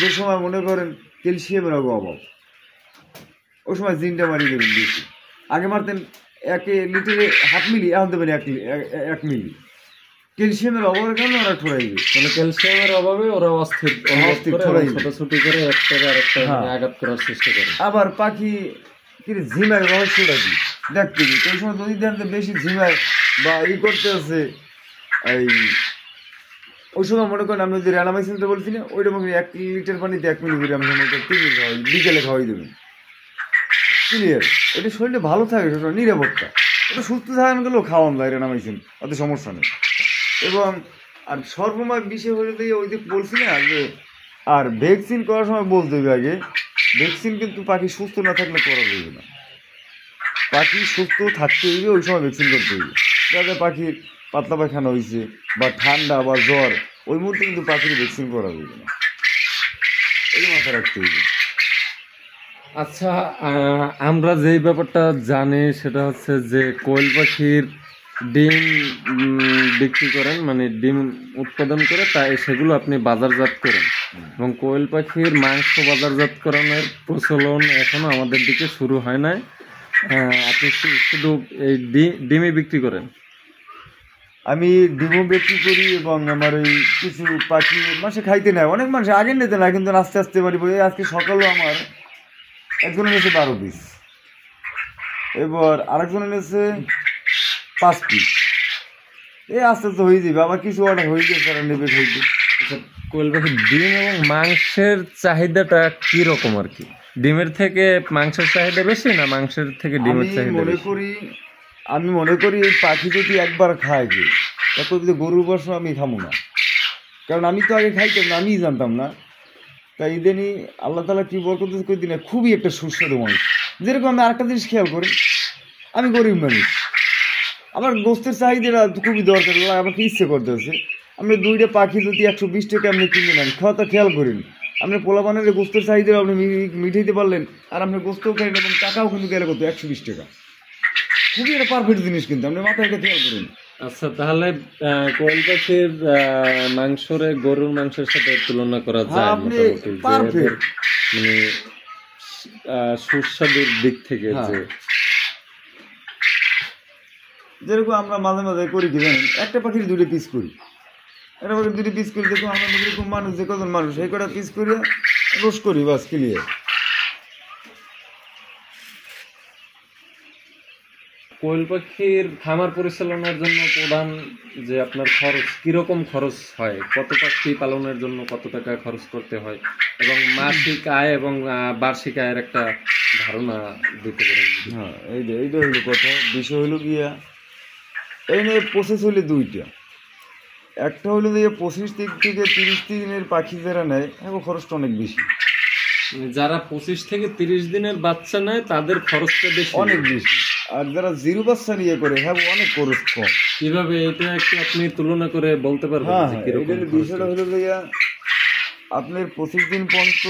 যে সময় মনে করেন ক্যালসিয়ামের অভাব, ওই সময় জিনটা মারিয়ে দেবেন বেশি। আগে মারতেন 1 লিটারে 1/2 মিলি, এখন দেবেন 1 মিলি। ক্যালসিয়ামের অভাবের কারণে ওরা ঠোরাইবে, মানে ক্যালসিয়ামের অভাবে ওরা অস্থির অনুভব অস্থির করে, ঠোরাইবে। ছোটাছুটি করে একটা আরেকটা হ্যাঁ। আঘাত করার চেষ্টা করে। আবার পাখি কিন্তু ঝিমায় রহস্যটা কি দেখতে দিই, তো ওই সময় যদি দেখতে বেশি ঝিমায় বা করতে আছে, এই ওই সময় মনে করেন আপনি যে রেনামাইসিনটা বলছি না, ওইটা মনে করেন 1 লিটার পানিতে 1 মিলিগ্রাম খাওয়াই, বিকেলে খাওয়াই দেবেন, ক্লিয়ার। এটা শরীরটা ভালো থাকে, সেটা নিরাপত্তা, ওটা সুস্থ থাকানো গেলেও খাওয়ান যায় রেনামাইসিন, অত সমস্যা নেই। এবং আর সর্বময় বিষয় হলে দিয়ে ওই যে বলছি না যে, আর ভ্যাকসিন করার সময় বলতে হবে আগে, ভ্যাকসিন কিন্তু পাখি সুস্থ না থাকলে করা যাবে না, পাখি সুস্থ থাকতে হইবে, ওই সময় ভ্যাকসিন করতে হইবে। যাতে পাখির পাতলা পায়খানা হয়েছে বা ঠান্ডা বা জ্বর, ওই মুহূর্তে কিন্তু পাখির ভ্যাকসিন করা যাবে না, এই মাথায় রাখতে হইবে। আচ্ছা, আমরা যেই ব্যাপারটা জানি সেটা হচ্ছে যে কোয়েল পাখির ডিম বিক্রি করেন, মানে ডিম উৎপাদন করে, তাই সেগুলো আপনি বাজারজাত করেন, এবং কোয়েল পাখির মাংস বাজারজাতকরণের প্রচলন এখনো আমাদের দিকে শুরু হয় নাই। আপনি শুধু এই ডিমই বিক্রি করেন? আমি ডিমও বিক্রি করি, এবং আমার ওই কিছু পাখি মাসে খাইতে নেয়, অনেক মানুষ আগে নিতে না, কিন্তু আস্তে আস্তে পারি। আজকে সকালেও আমার একজনের নিয়েছে 12 পিস, এবার আরেকজনের নিয়েছে 5 পিস, এই আস্তে আস্তে হয়ে যাবে, আবার কিছু অর্ডার হয়ে গেছে, তারা নেবে খাইতে। আচ্ছা, কোয়েল পাখির ডিম এবং মাংসের চাহিদাটা কি রকম আর কি? ডিমের থেকে মাংসের চাহিদা বেশি, না মাংসের থেকে ডিমের চাহিদা বেশি? আমি মনে করি এই পাখি যদি একবার খায়, যে তারপর যদি গরুর বর্ষ আমি খাবো না, কারণ আমি তো আগে খাইতাম না, আমিই জানতাম না। তাই ইদানি আল্লাহ তালা কি বরকত করে দিনে, খুবই একটা সুস্বাদু মানুষ। যেরকম আমি আরেকটা জিনিস খেয়াল করি, আমি গরিব মানুষ, আমার গোস্তের চাহিদাটা খুবই দরকার, আমাকে ইচ্ছে করতে হচ্ছে। আপনি 2টা পাখি যদি 120 টাকা আপনি কিনে নেন, খাওয়াটা খেয়াল করেন, আপনি পোলাপানের গোস্তের চাহিদা আপনি মিটাইতে পারলেন, আর আপনি গোস্তও খাইলেন এবং টাকাও কিন্তু গেলে কত 120 টাকা। খুবই একটা পারফেক্ট জিনিস, কিন্তু আপনি মাথায় এটা খেয়াল করুন। আচ্ছা, তাহলে কোয়েল পাখির মাংসরে গরুর মাংসের সাথে তুলনা করা যায় আপনি মোটামুটি, যে পারফেক্ট, মানে সুস্বাদুর দিক থেকে। যে যেরকম আমরা মাঝে মাঝে করি কি জানেন, একটা পাখির 2টা পিস করি, একটা পাখির 2টা পিস করি, দেখুন আমরা যেরকম মানুষ, যে কজন মানুষ এই কটা পিস করি রোস্ট করি, বাস ক্লিয়ার। কোয়েল পাখির খামার পরিচালনার জন্য প্রধান যে আপনার খরচ, কিরকম খরচ হয়, কত পাখি পালনের জন্য কত টাকা খরচ করতে হয়, এবং মাসিক আয় এবং বার্ষিক আয়ের একটা ধারণা দিতে পারেন? হ্যাঁ, এইটা হইলো কথা। বিষয় হইলো গিয়া এই নিয়ে প্রসেস হইলে 2টা। একটা হইলো যে 25 থেকে 30 দিনের পাখি যারা নেয়, এখন খরচটা অনেক বেশি, যারা 25 থেকে 30 দিনের বাচ্চা নেয় তাদের খরচটা বেশি, অনেক বেশি। আর যারা 0 বাচ্চা নিয়ে করে, হ্যাঁ অনেক খরচ কম। কিভাবে এটা একটু আপনি তুলনা করে বলতে পারবেন? হ্যাঁ, যে হ্যাঁ, কিরকম এইটার বিষয়টা হলো গিয়া আপনার 25 দিন পর্যন্ত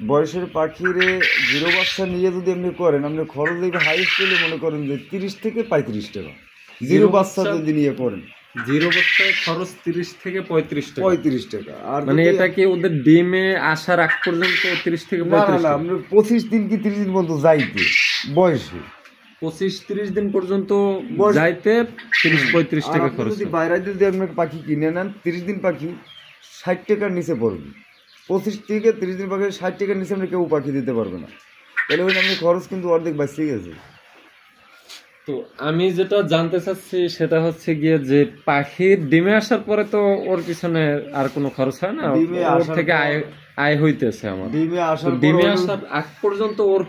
বয়সের পাখিরে 0 বাচ্চা নিয়ে যদি আপনি করেন, আপনার খরচ দেখবে হাইস্ট হলে মনে করেন যে 30 থেকে 35 টাকা। 0 বাচ্চা যদি নিয়ে করেন, 0 বাচ্চার খরচ 30 থেকে 35 টাকা। 35 টাকা। আর মানে এটা কি ওদের ডিমে আসার আগ পর্যন্ত 30 থেকে 35 টাকা? আপনার 25 দিন কি 30 দিন পর্যন্ত যাইতে বয়সে, 25-30 দিন পর্যন্ত যাইতে 30-35 টাকা খরচ। যদি বাইরে যদি আপনার পাখি কিনে নেন, 30 দিন পাখি 60 টাকার নিচে পড়বে। 25 থেকে 30 দিন পাখি 60 টাকার নিচে আপনি কেউ পাখি দিতে পারবে না। তাহলে ওই আপনি খরচ কিন্তু অর্ধেক বাঁচিয়ে গেছে। তো আমি যেটা জানতে চাচ্ছি সেটা হচ্ছে গিয়ে যে পাখির ডিমে আসার পরে তো ওর পিছনে আর কোনো খরচ হয় না, ওর থেকে আয় হইতেছে আমার। ডিমে আসার আগ পর্যন্ত ওর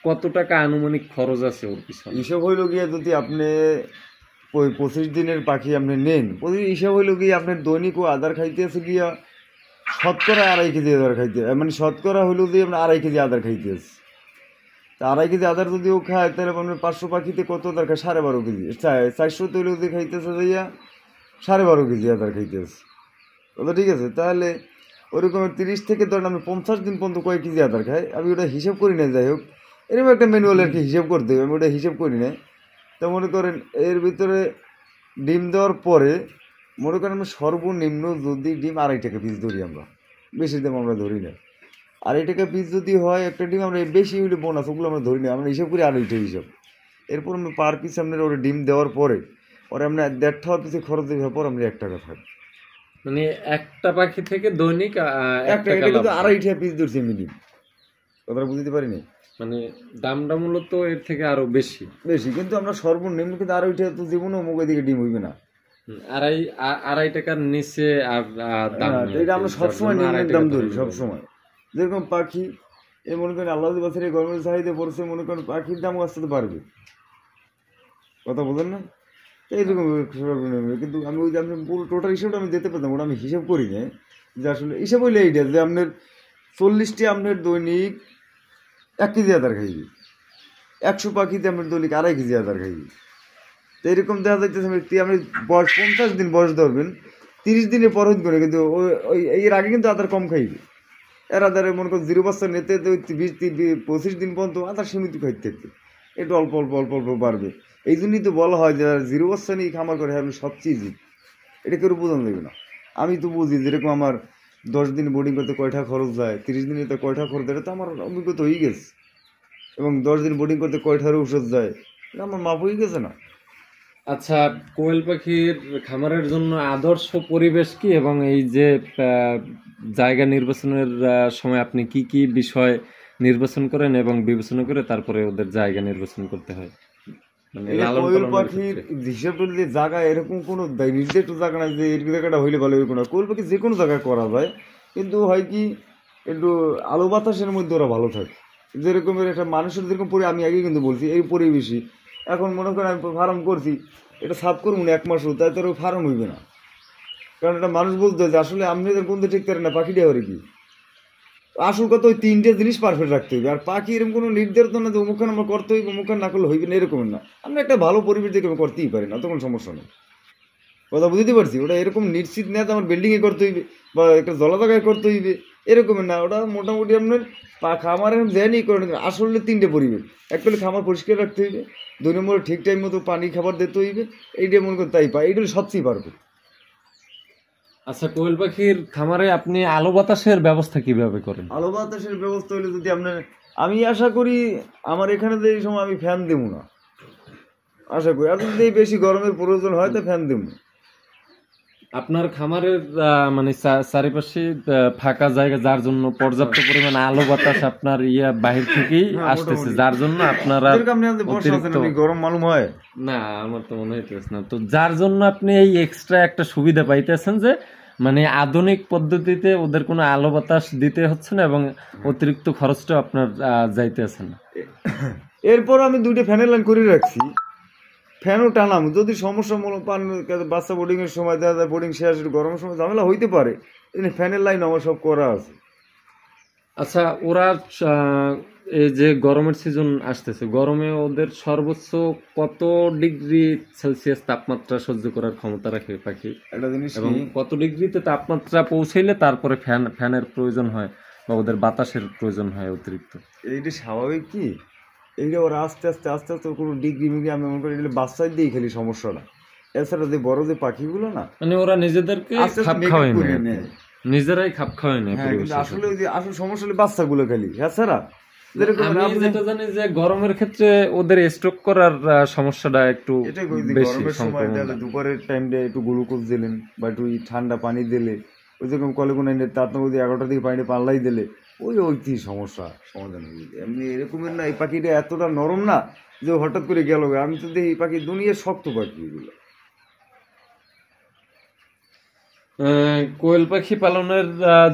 কত টাকা আনুমানিক খরচ আছে ওর পিছনে? হিসাব হইল গিয়ে যদি আপনি 25 দিনের পাখি আপনি নেন, প্রতি হিসাব হইল কি আপনার দৈনিক ও আদার খাইতে আছে গিয়া শতকরা 2.5 কেজি আদার খাইতে, মানে শতকরা হইল যে আপনার 2.5 কেজি আদার খাইতে আছে। তা 2.5 কেজি আদার যদি ও খায় তাহলে আপনার 500 পাখিতে কত আদার খায়? 12.5 কেজি। 400 তৈল যদি খাইতেছে যাইয়া 12.5 কেজি আদার খাইতেছে। ওটা ঠিক আছে। তাহলে ওরকম 30 থেকে ধরেন আমি 50 দিন পর্যন্ত কয় কেজি আদার খাই, আমি ওটা হিসাব করি না। যাই হোক, এরকম একটা ম্যানুয়াল আর কি হিসাব করতে হবে, আমি ওটা হিসাব করি না। তা মনে করেন এর ভিতরে ডিম দেওয়ার পরে মনে করেন আমরা সর্বনিম্ন যদি ডিম 2.5 টাকা পিস ধরি, আমরা বেশি দাম আমরা ধরি না। 2.5 টাকা পিস যদি হয় একটা ডিম, আমরা বেশি হইলে বোনাস ওগুলো আমরা ধরি না, আমরা হিসাব করি 2.5 হিসাব। এরপর আমরা পার পিস আপনার ওরা ডিম দেওয়ার পরে ওরা আমরা 1.5 টাকা পিসে খরচ দেওয়ার পর আমরা 1 টাকা থাকি। মানে একটা পাখি থেকে দৈনিক একটা এটা কিন্তু 2.5 টাকা পিস ধরছি মিনিমাম, কথাটা বুঝতে পারিনি। মানে দামটা মূলত এর থেকে আরো বেশি, কিন্তু আমরা সর্বনিম্ন কিন্তু 2.5 টাকা তো জীবনও মুখে দিকে ডিম হইবে না। 2.5 টাকার নিচে আর দাম নেই। এটা আমরা সবসময় নিম্নের দাম ধরি সবসময়। যেরকম পাখি এ মনে করেন আল্লাহ বছরে গরমের চাহিদা পড়ছে, মনে করেন পাখির দামও আসতে তো পারবে, কথা বলেন না? এইরকম কিন্তু আমি ওই যে আপনি পুরো টোটাল হিসাবটা আমি দিতে পারতাম, ওটা আমি হিসাব করি না। যে আসলে হিসাব হইলে এইটা যে আপনার 40টি আপনার দৈনিক 1 কেজি আদার খাইবে, 100 পাখিতে আপনার দৈনিক 2.5 কেজি আদার খাইবে। তো এরকম দেখা যাইতেছে আপনি বয়স 50 দিন বয়স ধরবেন, 30 দিনের পর হইতে করে কিন্তু ওই এর আগে কিন্তু আদার কম খাইবে। এর আদারে মনে করেন 0 বাচ্চা নিতে 25 দিন পর্যন্ত আদার সীমিত খাইতে থাকবে, একটু অল্প অল্প অল্প অল্প বাড়বে। এই জন্যই তো বলা হয় যে 0 বাচ্চা নিয়ে খামার করে আমি সবচেয়ে জিত, এটা কেউ বোঝানো যাবে না। আমি তো বুঝি যেরকম আমার 10 দিন বোর্ডিং করতে কয়টা খরচ যায়, 30 দিনে তো কয়টা খরচ যায়, এটা তো আমার অভিজ্ঞতা হয়ে গেছে। এবং 10 দিন বোর্ডিং করতে কয়টার ঔষধ যায়, এটা আমার মাপ হয়ে গেছে না। আচ্ছা, কোয়েল পাখির খামারের জন্য আদর্শ পরিবেশ কি, এবং এই যে জায়গা নির্বাচনের সময় আপনি কি কি বিষয় নির্বাচন করেন এবং বিবেচনা করে তারপরে ওদের জায়গা নির্বাচন করতে হয়? কোয়েল পাখির হিসাব করলে জায়গা এরকম কোনো নির্দিষ্ট জায়গা নাই যে এই জায়গাটা হইলে ভালো হইব না। কোয়েল পাখি যে কোনো জায়গায় করা যায়, কিন্তু হয় কি একটু আলো বাতাসের মধ্যে ওরা ভালো থাকে। যেরকমের একটা মানুষের যেরকম আমি আগে কিন্তু বলছি এই পরিবেশই। এখন মনে করেন আমি ফার্ম করছি, এটা সাফ করবো না 1 মাসও, তাই তোর ফার্ম হইবে না। কারণ এটা মানুষ বুঝতে হচ্ছে আসলে আপনি কোনটা ঠিক করেন না, পাখিটা হবে কি আসল কথা ওই 3টে জিনিস পারফেক্ট রাখতে হইবে। আর পাখি এরকম কোনো নির্ধারিত না যে অমুখান আমরা করতে হইবে, অমুখান না করলে হইবে না, এরকম না। আমরা একটা ভালো পরিবেশ দেখে আমি করতেই পারি না, তো কোনো সমস্যা নেই, কথা বুঝতে পারছি। ওটা এরকম নিশ্চিত না যে আমার বিল্ডিংয়ে করতে হইবে বা একটা জলা জায়গায় করতে হইবে, এরকমের না। ওটা মোটামুটি আপনার খামার এরকম যেনই করেন আসলে 3টে পরিবেশ। একটা হলে খামার পরিষ্কার রাখতে হইবে, 2 নম্বরে ঠিক টাইম মতো পানি খাবার দিতে হইবে, এইটা মনে করেন তাই পাই, এইটা সবচেয়ে পারফেক্ট। আচ্ছা, কোয়েল পাখির খামারে আপনি আলো বাতাসের ব্যবস্থা কিভাবে করেন? আলো বাতাসের ব্যবস্থা হলে যদি আপনার, আমি আশা করি আমার এখানে যে এই সময় আমি ফ্যান দেবো না, আশা করি। আর যদি বেশি গরমের প্রয়োজন হয় তো ফ্যান দেবো। আপনার খামারের মানে চারিপাশে ফাঁকা জায়গা, যার জন্য পর্যাপ্ত পরিমাণ আলো বাতাস আপনার বাহির থেকেই আসতেছে, যার জন্য আপনারা গরম মালুম হয় না, আমার তো মনে হইতেছে না। তো যার জন্য আপনি এই এক্সট্রা একটা সুবিধা পাইতেছেন যে মানে আধুনিক পদ্ধতিতে ওদের কোনো আলো বাতাস দিতে হচ্ছে না এবং অতিরিক্ত খরচটা আপনার যাইতেছে না। এরপর আমি 2টে ফ্যানের লাইন করে রাখছি, ফ্যানও টানাম। যদি সমস্যা মনে পান বাচ্চা বোর্ডিংয়ের সময় দেখা যায় বোর্ডিং শেষ, গরমের সময় ঝামেলা হইতে পারে, ফ্যানের লাইন আমার সব করা আছে। আচ্ছা, ওরা এই যে গরমের সিজন আসতেছে, গরমে ওদের সর্বোচ্চ কত ডিগ্রি সেলসিয়াস তাপমাত্রা সহ্য করার ক্ষমতা রাখে পাখি? একটা জিনিস, এবং কত ডিগ্রিতে তাপমাত্রা পৌঁছাইলে তারপরে ফ্যানের প্রয়োজন হয় বা ওদের বাতাসের প্রয়োজন হয় অতিরিক্ত? এইটা স্বাভাবিক কি, এইটা ওরা আস্তে আস্তে আস্তে আস্তে কোনো ডিগ্রি মিগ্রি আমি মনে করি এগুলো বাচ্চার দিয়ে খেলি সমস্যাটা। এছাড়া যে বড় যে পাখিগুলো না, মানে ওরা নিজেদেরকে খাপ খাওয়ায় না, নিজেরাই খাপ খাওয়ায় না। আসলে ওই যে আসল সমস্যা হলে বাচ্চাগুলো খেলি। এছাড়া আমি যেটা জানি যে গরমের ক্ষেত্রে ওদের স্ট্রোক করার সমস্যাটা একটু বেশি। গরমের সময় দুপুরের টাইমটা একটু গ্লুকোজ দিলেন বা একটু ঠান্ডা পানি দিলে, ওই যেরকম কলেগুনা তার মধ্যে 11টার দিকে পানিটা পাল্লাই দিলে ওই সমস্যা সমাধান হয়ে যায়। এমনি এরকমের না, এই পাখিটা এতটা নরম না যে হঠাৎ করে গেল। আমি তো দেখি এই পাখি দুনিয়ার শক্ত পাখি এগুলো। কোয়েল পাখি পালনের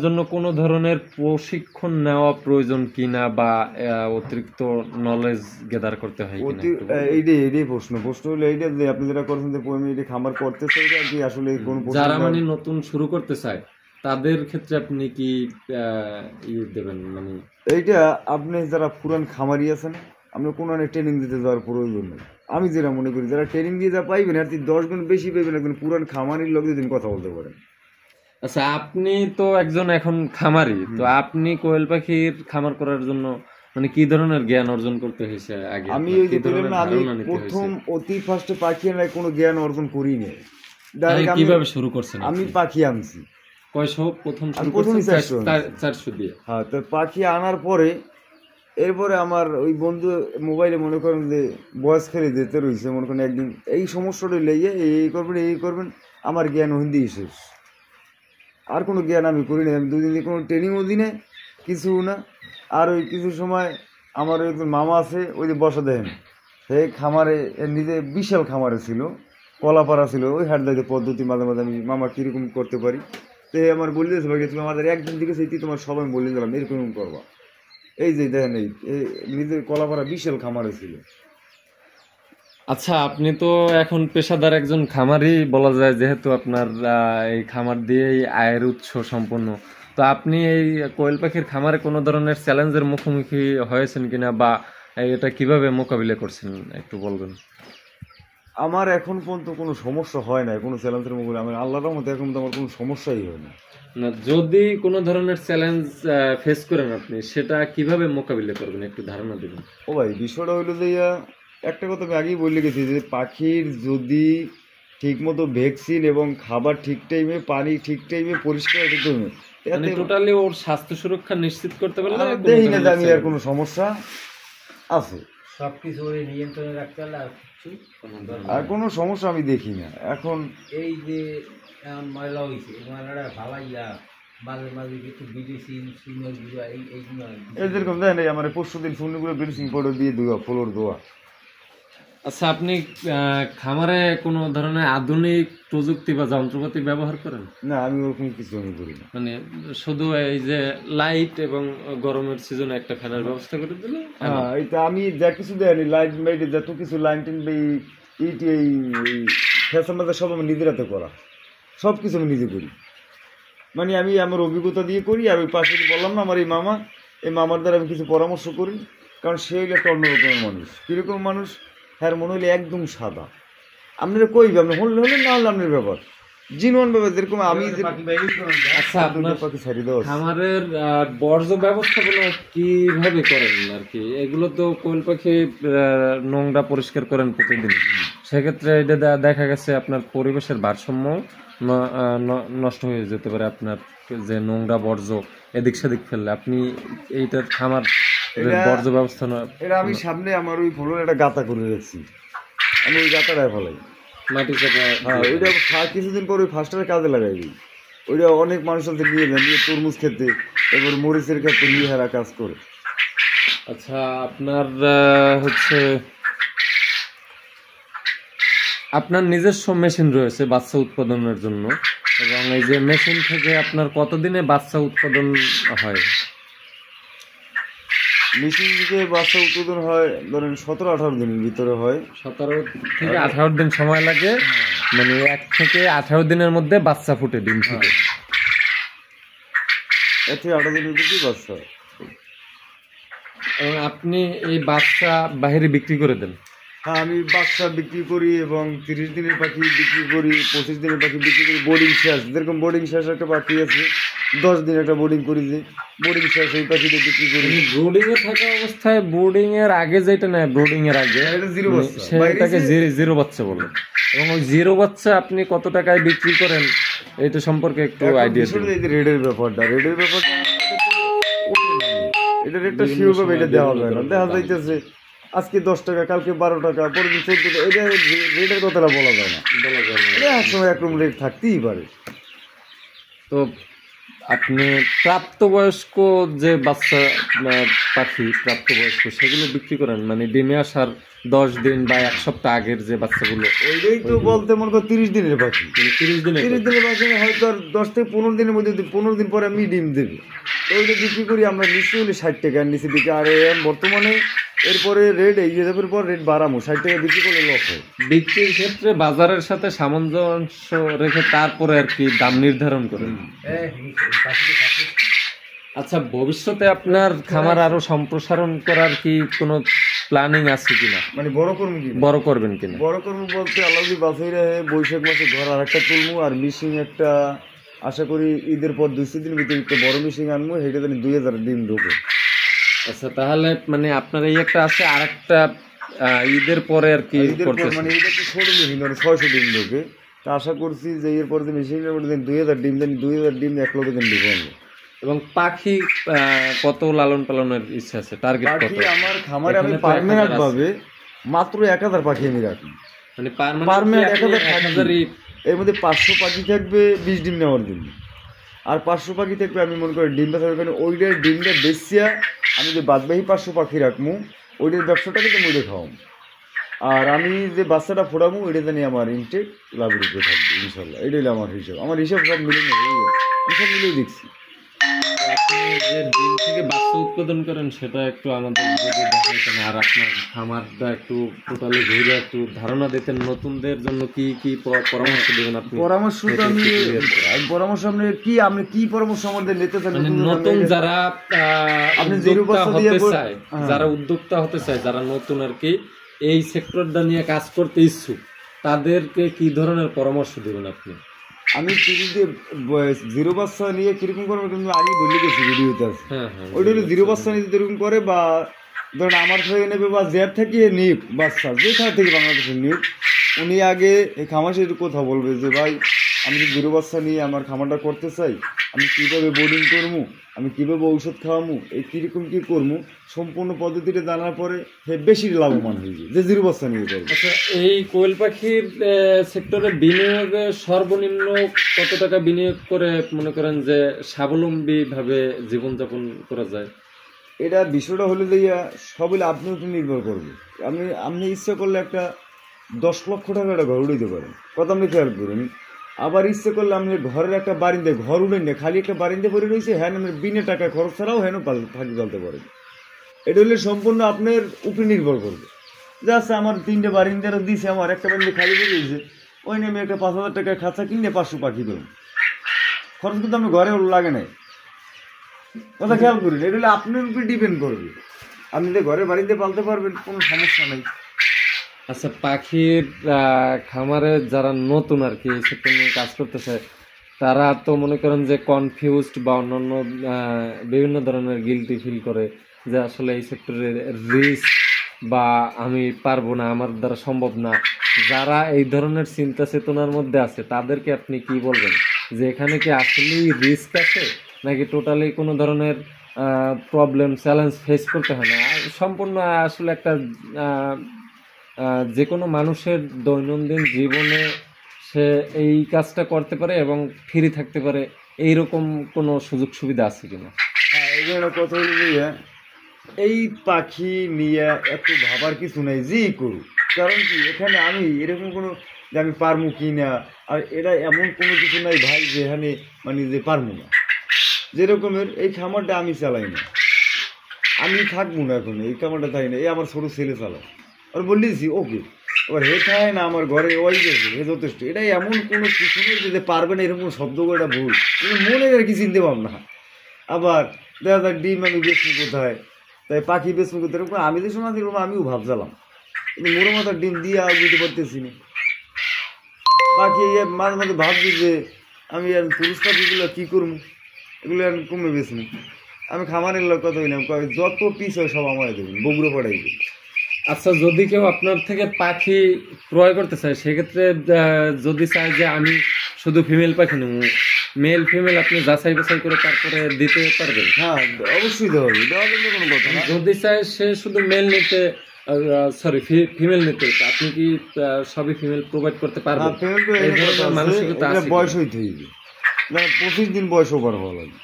জন্য কোনো ধরনের প্রশিক্ষণ নেওয়া প্রয়োজন কিনা বা অতিরিক্ত নলেজ গেদার করতে হয় কিনা একটু বলবেন? এইটাই প্রশ্ন হলো এইটা যে আপনি যেটা করছেন যে আমি এটা খামার করতেছে এটা কি আসলে কোন যারা মানে নতুন শুরু করতে চায় তাদের ক্ষেত্রে আপনি কি দেবেন মানে? এইটা আপনি যারা পুরান খামারি আছেন আপনি কোনো ট্রেনিং দিতে যাওয়ার প্রয়োজন নেই। আমি যেটা মনে করি যারা ট্রেনিং দিয়ে যা পাইবেন আর 10 গুণ বেশি পাইবেন একজন পুরান খামারির লোক যদি কথা বলতে পারেন। আচ্ছা, আপনি তো একজন এখন খামারি, তো আপনি কোয়েল পাখির খামার করার জন্য মানে কি ধরনের জ্ঞান অর্জন করতে হয়েছে আগে? আমি ওই যে বললাম না, আমি প্রথম অতি ফার্স্টে পাখি আনার কোনো জ্ঞান অর্জন করিনি। ডাইরেক্ট কিভাবে শুরু করছেন? আমি পাখি আনছি কয়শো প্রথম শুরু প্রথম করছেন? 400 400 দিয়ে। হ্যাঁ, তো পাখি আনার পরে এরপরে আমার ওই বন্ধু মোবাইলে মনে করেন যে বয়স খেলে যেতে রয়েছে, মনে করেন একদিন এই সমস্যাটা লেগে এই করবেন আমার জ্ঞান হিন্দি শেষ। আর কোনো জ্ঞান আমি করি না। আমি 2 দিন দিয়ে কোনো ট্রেনিংও দিই না, কিছু না। আর ওই কিছু সময় আমার ওই একজন মামা আছে, ওই যে বসা দেন সেই খামারে নিজে বিশাল খামারে ছিল, কলাপাড়া ছিল, ওই হাটদাইতে পদ্ধতি মাঝে মাঝে আমি মামা কীরকম করতে পারি তো আমার বলে দিয়েছে ভাই তুমি আমাদের একদিন দিকে সেই তোমার সবাই বলে দিলাম এরকম করবা। এই যে দেখেন এই নিজের কলাপাড়া বিশাল খামারে ছিল। আচ্ছা, আপনি তো এখন পেশাদার একজন খামারি বলা যায়, যেহেতু আপনার এই খামার দিয়েই আয়ের উৎস সম্পন্ন। তো আপনি এই কোয়েল পাখির খামারে কোনো ধরনের চ্যালেঞ্জের মুখোমুখি হয়েছেন কিনা বা এটা কিভাবে মোকাবিলা করছেন একটু বলবেন? আমার এখন পর্যন্ত কোনো সমস্যা হয় না, কোনো চ্যালেঞ্জের মুখে আমি আল্লাহর রহমতে এখন পর্যন্ত আমার কোনো সমস্যাই হয় না। না, যদি কোনো ধরনের চ্যালেঞ্জ ফেস করেন আপনি সেটা কিভাবে মোকাবিলা করবেন একটু ধারণা দেবেন? ও ভাই, বিষয়টা হইলো যে একটা কথা আমি আগেই বলে গেছি যে পাখির যদি ঠিকমতো ভ্যাকসিন এবং খাবার ঠিক টাইমে, পানি ঠিক টাইমে, পরিষ্কার ঠিক টাইমে, মানে টোটালি ওর স্বাস্থ্য সুরক্ষা নিশ্চিত করতে পারলে দেখি না যে আমি আর কোনো সমস্যা আছে, সবকিছু ওরে নিয়ন্ত্রণে রাখতে পারলে আর কিছু আর কোনো সমস্যা আমি দেখি না। এখন এই যে এখন ময়লা হয়েছে এই ময়লাটা ভালাইয়া মাঝে মাঝে কিছু বিদেশি সিমের গুঁড়ো এইগুলো এই যেরকম দেখেন এই আমার পরশু দিন ফুলগুলো ব্লিচিং পাউডার দিয়ে ধোয়া, ফ্লোর ধোয়া। আচ্ছা, আপনি খামারে কোনো ধরনের আধুনিক প্রযুক্তি বা যন্ত্রপাতি ব্যবহার করেন? না, আমি ওরকম কিছু আমি করি না। মানে শুধু এই যে লাইট এবং গরমের সিজনে একটা ফ্যানের ব্যবস্থা করে দিলে? হ্যাঁ, এটা আমি যা কিছু দেয়নি লাইট মাইটে যত কিছু লাইন টেন এই ফ্যাশন মাঝে সব আমি নিজের হাতে করা, সব কিছু আমি নিজে করি। মানে আমি আমার অভিজ্ঞতা দিয়ে করি। আর ওই পাশে বললাম না আমার এই মামার দ্বারা আমি কিছু পরামর্শ করি, কারণ সে হইলে একটা অন্যরকমের মানুষ। কীরকম মানুষ? হ্যাঁ, মনে হইলে একদম সাদা। আপনারা কইবে আপনি হলে না হলে আপনার ব্যাপার, জিনওয়ান ব্যাপার। যেরকম আমি আচ্ছা, আপনার খামারের বর্জ্য ব্যবস্থাপনা কিভাবে করেন আর কি? এগুলো তো কোয়েল পাখি নোংরা পরিষ্কার করেন প্রতিদিন, সেক্ষেত্রে এটা দেখা গেছে আপনার পরিবেশের ভারসাম্য নষ্ট হয়ে যেতে পারে। আপনার যে নোংরা বর্জ্য এদিক সেদিক ফেললে আপনি এইটার খামার বর্জ্য ব্যবস্থা এটা আমি সামনে আমার ওই ফ্লোরে একটা গাতা করে রেখেছি, আমি ওই গাতাটায় ফেলাই মাটি চাপা। হ্যাঁ, ওইটা কিছুদিন পর ওই ফার্স্টারে কাজে লাগাই দিই। ওইটা অনেক মানুষ আছে নিয়ে যায়, নিয়ে তরমুজ খেতে, এবার মরিচের ক্ষেত্রে নিয়ে হারা কাজ করে। আচ্ছা, আপনার হচ্ছে আপনার নিজস্ব মেশিন রয়েছে বাচ্চা উৎপাদনের জন্য, এবং এই যে মেশিন থেকে আপনার কতদিনে বাচ্চা উৎপাদন হয়? মেশিন থেকে বাচ্চা উৎপাদন হয় ধরেন 17-18 দিনের ভিতরে হয়। 17 থেকে 18 দিন সময় লাগে, মানে 1 থেকে 18 দিনের মধ্যে বাচ্চা ফুটে ডিম থেকে। 1 থেকে 18 দিনের ভিতরে বাচ্চা হয়। এবং আপনি এই বাচ্চা বাইরে বিক্রি করে দেন? হ্যাঁ, আমি বাচ্চা বিক্রি করি এবং 30 দিনের পাখি বিক্রি করি, 25 দিনের পাখি বিক্রি করি। বোর্ডিং শেষ, যেরকম বোর্ডিং শেষ একটা পাখি আছে 10 দিন একটা বোর্ডিং করি, যে বোর্ডিং শেষ ওই পাখিটা বিক্রি করি। ব্রুডিং এ থাকা অবস্থায় বোর্ডিং এর আগে যেটা নেয়, ব্রুডিং এর আগে সেটাকে জিরো বাচ্চা বলে, এবং ওই জিরো বাচ্চা আপনি কত টাকায় বিক্রি করেন এটা সম্পর্কে একটু আইডিয়া দিন। রেডের ব্যাপারটা এটা রেটটা শিওর ভাবে এটা দেওয়া যায় না। দেখা যাইতেছে আজকে 10 টাকা, কালকে 12 টাকা, পরের দিন 14 টাকা, এটা রেটের কথাটা বলা যায় না। এটা এক সময় একরকম রেট থাকতেই পারে। তো আপনি প্রাপ্তবয়স্ক যে বাচ্চা পাখি প্রাপ্তবয়স্ক সেগুলো বিক্রি করেন, মানে ডিমে আসার 10 দিন বা 1 সপ্তাহ আগের যে বাচ্চাগুলো, ওইটাই তো বলতে মনে করো 30 দিনের পাখি। 30 দিনে 30 দিনের পাখি হয়তো আর 10 থেকে 15 দিনের মধ্যে 15 দিন পরে আমি ডিম দেবে, তো ওইটা বিক্রি করি আমরা নিচে হলে 60 টাকার নিচে বিক্রি। আর বর্তমানে এরপরে রেট এগিয়ে যাবার পর রেট বাড়াবো, 60 টাকা বিক্রি করলে লস হয়। বিক্রির ক্ষেত্রে বাজারের সাথে সামঞ্জস্য রেখে তারপরে আর কি দাম নির্ধারণ করেন। আচ্ছা, ভবিষ্যতে আপনার খামার আরো সম্প্রসারণ করার কি কোনো প্ল্যানিং আছে কিনা, মানে বড় করবো কি বড় করবেন কিনা? বড় করবো বলতে আল্লাহ যদি বাছাই রাখে বৈশাখ মাসে ঘর আর একটা তুলবো, আর মিশিং একটা আশা করি ঈদের পর 2-3 দিন ভিতরে একটা বড় মিশিং আনবো, সেটা জানি 2000 ডিম ঢোকে। আচ্ছা, তাহলে মানে আপনার এই একটা আছে, আর একটা ঈদের পরে আর কি ঈদের পর করতেছেন? মানে এটা একটু ছোট মিশিং, মানে 600 ডিম ঢোকে, তা আশা করছি যে এর পরে মিশিংয়ের মধ্যে 2000 ডিম জানি 2000 ডিম 1 লক্ষ দিন ঢুকে আনবো। এবং পাখি কত লালন পালনের ইচ্ছা আছে, টার্গেট কত? পাখি আমার খামারে আমি এখানে তো পার্মানেন্ট 1000 আছে। ভাবে মাত্র 1000 পাখি আমি রাখি, মানে পার্মানেন্ট 1000 1000ই। এর মধ্যে 500 পাখি থাকবে 20 ডিম নেওয়ার জন্য, আর 500 পাখি থাকবে আমি মনে করি ডিম বেচার কারণে ওইটার ডিমটা বেচিয়া আমি যে বাদবাকি 500 পাখি রাখবো ওইটার ব্যবসাটাকে তো মুড়ে খাওয়াবো, আর আমি যে বাচ্চাটা ফোড়াবো ওইটা জানি আমার ইনটেক লাভের উপরে থাকবে ইনশাল্লাহ। এটাই হলো আমার হিসাব, আমার হিসাব সব মিলে নেবে, আমি সব মিলিয়ে দেখছি। আপনি যে ডিম থেকে বাচ্চা উৎপাদন করেন সেটা একটু আমাদের যদি দেখাইতেন, আর আপনার খামারটা একটু টোটালি ঘুরে একটু ধারণা দিতেন, নতুনদের জন্য কি কি পরামর্শ দেবেন আপনি? পরামর্শ তো এটা আমি একটু clear করেন। পরামর্শ আপনি কি পরামর্শ আমাদের নিতে চান? মানে নতুন যারা আপনি জিরো উদ্যোক্তা বাচ্চা দিয়ে হতে চায়, হ্যাঁ। যারা উদ্যোক্তা হতে চায়, যারা নতুন আর কি এই সেক্টরটা নিয়ে কাজ করতে ইচ্ছুক, তাদেরকে কি ধরনের পরামর্শ দেবেন আপনি? আমি টিভিতে জিরো বাচ্চা নিয়ে কিরকম করবো কিন্তু আগে বলে গেছি ভিডিওতে আছে, হ্যাঁ হ্যাঁ, ওইটা হলো জিরো বাচ্চা নিতে যেরকম করে, বা ধরেন আমার থেকে নেবে বা জের থেকে নিক বাচ্চা যেখান থেকে বাংলাদেশের নিক, উনি আগে এই খামার সাথে কথা বলবে যে ভাই আমি যদি জিরো বাচ্চা নিয়ে আমার খামারটা করতে চাই, আমি কীভাবে বোর্ডিং করবো, আমি কীভাবে ঔষধ খাওয়াবো, এই কীরকম কী করবো সম্পূর্ণ পদ্ধতিটা জানার পরে সে বেশি লাভবান হয়ে যায় যে জিরো বাচ্চা নিয়ে করবে। আচ্ছা, এই কোয়েল পাখির সেক্টরে বিনিয়োগে সর্বনিম্ন কত টাকা বিনিয়োগ করে মনে করেন যে স্বাবলম্বী ভাবে জীবনযাপন করা যায়? এটা বিষয়টা হলে যে সবই আপনার উপর নির্ভর করবে। আপনি ইচ্ছা করলে একটা 10 লক্ষ টাকা একটা ঘর উড়াইতে পারেন, কথা আপনি খেয়াল করেন। আবার ইচ্ছে করলে আপনি ঘরের একটা বারিন্দে ঘর উড়েন না, খালি একটা বারিন্দে পড়ে রয়েছে, হ্যাঁ আপনি বিনা টাকা খরচ ছাড়াও হ্যাঁ ফাঁকি চলতে পারেন। এটা হলে সম্পূর্ণ আপনার উপরে নির্ভর করবে। যা আছে আমার 3টে বারিন্দারও দিয়েছে, আমার একটা বারিন্দে খালি পড়ে রয়েছে, ওই নিয়ে আমি একটা 5000 টাকার খাঁচা কিনে 500 পাখি দেবো, খরচ কিন্তু আমি ঘরে লাগে নাই, কথা খেয়াল করেন। এটা হলে আপনার উপরে ডিপেন্ড করবে, আপনি যে ঘরে বাড়িতে পালতে পারবেন কোনো সমস্যা নেই। আচ্ছা, পাখির খামারে যারা নতুন আর কি এই সেক্টর নিয়ে কাজ করতে চায়, তারা তো মনে করেন যে কনফিউজড বা অন্যান্য বিভিন্ন ধরনের গিলটি ফিল করে যে আসলে এই সেক্টরে রিস্ক বা আমি পারবো না, আমার দ্বারা সম্ভব না। যারা এই ধরনের চিন্তা চেতনার মধ্যে আছে তাদেরকে আপনি কি বলবেন যে এখানে কি আসলেই রিস্ক আছে, নাকি টোটালি কোনো ধরনের প্রবলেম চ্যালেঞ্জ ফেস করতে হয় না? সম্পূর্ণ আসলে একটা যে কোনো মানুষের দৈনন্দিন জীবনে সে এই কাজটা করতে পারে এবং ফ্রি থাকতে পারে, এইরকম কোনো সুযোগ সুবিধা আছে কিনা? হ্যাঁ, এই জন্য কথা হলো যে এই পাখি নিয়ে এত ভাবার কিছু নাই, যেই করুক। কারণ কি এখানে আমি এরকম কোনো যে আমি পারবো কি না, আর এটা এমন কোনো কিছু নাই ভাই যে এখানে মানে যে পারবো না। যেরকমের এই খামারটা আমি চালাই না, আমি থাকবো না, এখন এই খামারটা থাকি না, এই আমার ছোটো ছেলে চালায়, আর বললেছি ওকে, এবার হে থাকে না আমার ঘরে ওই গেছে হে যথেষ্ট। এটা এমন কোনো কিছু নেই যে পারবে না এরকম শব্দ করে এটা ভুল, কিন্তু মনে আর কি চিনতে পারব না। আবার দেখা যাক ডিম আমি বেচবো কোথায়, তাই পাখি বেচবো কোথায়, এরকম আমি যে সময় এরকম আমিও ভাবছিলাম, কিন্তু মোড়ো মাথার ডিম দিয়ে বুঝতে পারতেছি না। পাখি মাঝে মাঝে ভাবছি যে আমি আর পুরুষ পাখিগুলো কী করবো, এগুলো আর কমে বেচবো। আমি খামারের লোক কথা হইলাম, যত পিস হয় সব আমার দেবেন, বগুড়ো পড়াই দেবেন। আচ্ছা, যদি কেউ আপনার থেকে পাখি ক্রয় করতে চায়, সেক্ষেত্রে যদি চায় যে আমি শুধু ফিমেল পাখি নেব, মেল ফিমেল আপনি যাচাই বাছাই করে তারপরে দিতে পারবেন? হ্যাঁ, অবশ্যই দেওয়া হবে, দেওয়া কিন্তু কোনো কথা না। যদি চায় সে শুধু মেল নিতে, সরি ফিমেল নিতে, আপনি কি সবই ফিমেল প্রোভাইড করতে পারবেন? এই ধরনের মানসিকতা আছে বয়স হইতে হইবে, মানে 25 দিন বয়স ওভার হওয়া লাগে।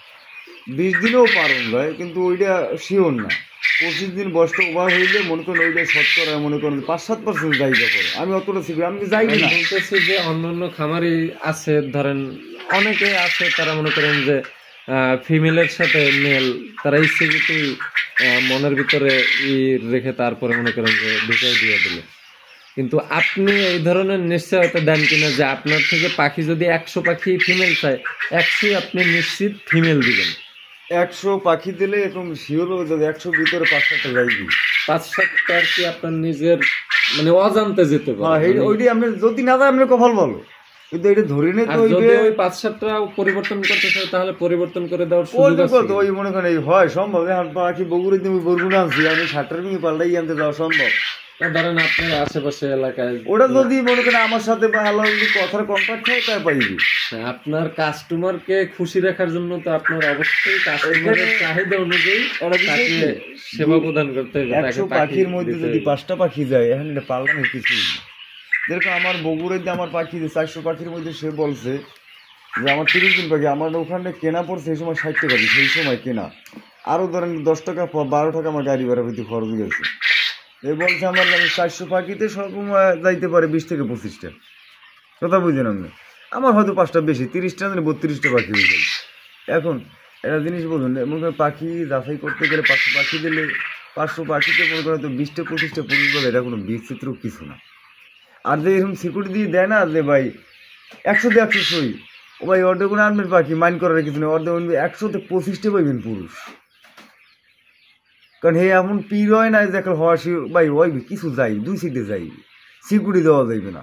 20 দিনেও পারন যায়, কিন্তু ওইটা শিওর না। 25 দিন বয়সটা ওভার হইলে মনে করেন ওইটা শতকরা মনে করেন 5-7% জায়গা করে। আমি অতটা শিখি, আমি যাই আমি না। বলতেছি যে অন্যান্য খামারি আছে, ধরেন অনেকে আছে তারা মনে করেন যে ফিমেলের সাথে মেল তারা ইচ্ছেকৃতই মনের ভিতরে রেখে তারপরে মনে করেন যে ঢুকাই দিয়ে দিল। কিন্তু আপনি এই ধরনের নিশ্চয়তা দেন কিনা যে আপনার থেকে পাখি যদি 100 পাখি ফিমেল চায় 100 আপনি নিশ্চিত ফিমেল দিবেন? 100 পাখি দিলে এরকম শিওর হবে যদি 100 ভিতরে 5-7টা যাইবি। 5-7টা আর কি আপনার নিজের মানে অজান্তে যেতে হ্যাঁ, পারে। ওইটি আপনি যদি না যায় আপনি কপাল ভালো, কিন্তু এটা ধরে নিতে আর হইবে। যদি ওই 5-7টা পরিবর্তন করতে চায় তাহলে পরিবর্তন করে দেওয়ার সুযোগ আছে? ওই মনে করেন এই হয় সম্ভব। এখন পাখি বগুড়ে তুমি বরগুনা আনছি, আমি 60টার ভেঙে পাল্টাই আনতে যাওয়া সম্ভব। ধরেন আপনার আশেপাশে এলাকায় ওটা যদি মনে করেন আমার সাথে ভালো কথার কন্ট্যাক্ট হয় তাই পাইবি। আপনার কাস্টমারকে খুশি রাখার জন্য তো আপনার অবশ্যই কাস্টমারের চাহিদা অনুযায়ী তাকে সেবা প্রদান করতে হবে। 100 পাখির মধ্যে যদি 5টা পাখি যায়, এখন এটা পাল্টানোর কিছু নেই। যেরকম আমার বগুড়াতে আমার পাখি 400 পাখির মধ্যে সে বলছে যে আমার 30 দিন পাখি, আমার ওখানে কেনা পড়ছে সেই সময় 60 টাকা, সেই সময় কেনা। আরও ধরেন 10 টাকা 12 টাকা আমার গাড়ি ভাড়া হইতে খরচ গেছে। এই বলছে আমার আমি 400 পাখিতে সবসময় যাইতে পারে 20 থেকে 25টা। কথা বুঝছেন আপনি? আমার হয়তো 5টা বেশি, 30টা 32টা পাখি হয়ে যায়। এখন একটা জিনিস বলুন, মনে করেন পাখি যাচাই করতে গেলে 500 পাখি দিলে 500 পাখিতে মনে করেন তো 20টা 25টা পুরুষ বলে, এটা কোনো বিচিত্র কিছু না। আর যে এরকম সিকিউরিটি দিয়ে দেয় না যে ভাই 100 100 ও ভাই অর্ধেক কোনো আনবেন পাখি মাইন্ড করার কিছু নেই, অর্ধেক 100তে 25টা পাইবেন পুরুষ। কারণ হে এমন পীর হয় না যে হওয়া ভাই ওই কিছু যাই 2 সিটে যাই, সিকিউরিটি দেওয়া যাইবে না।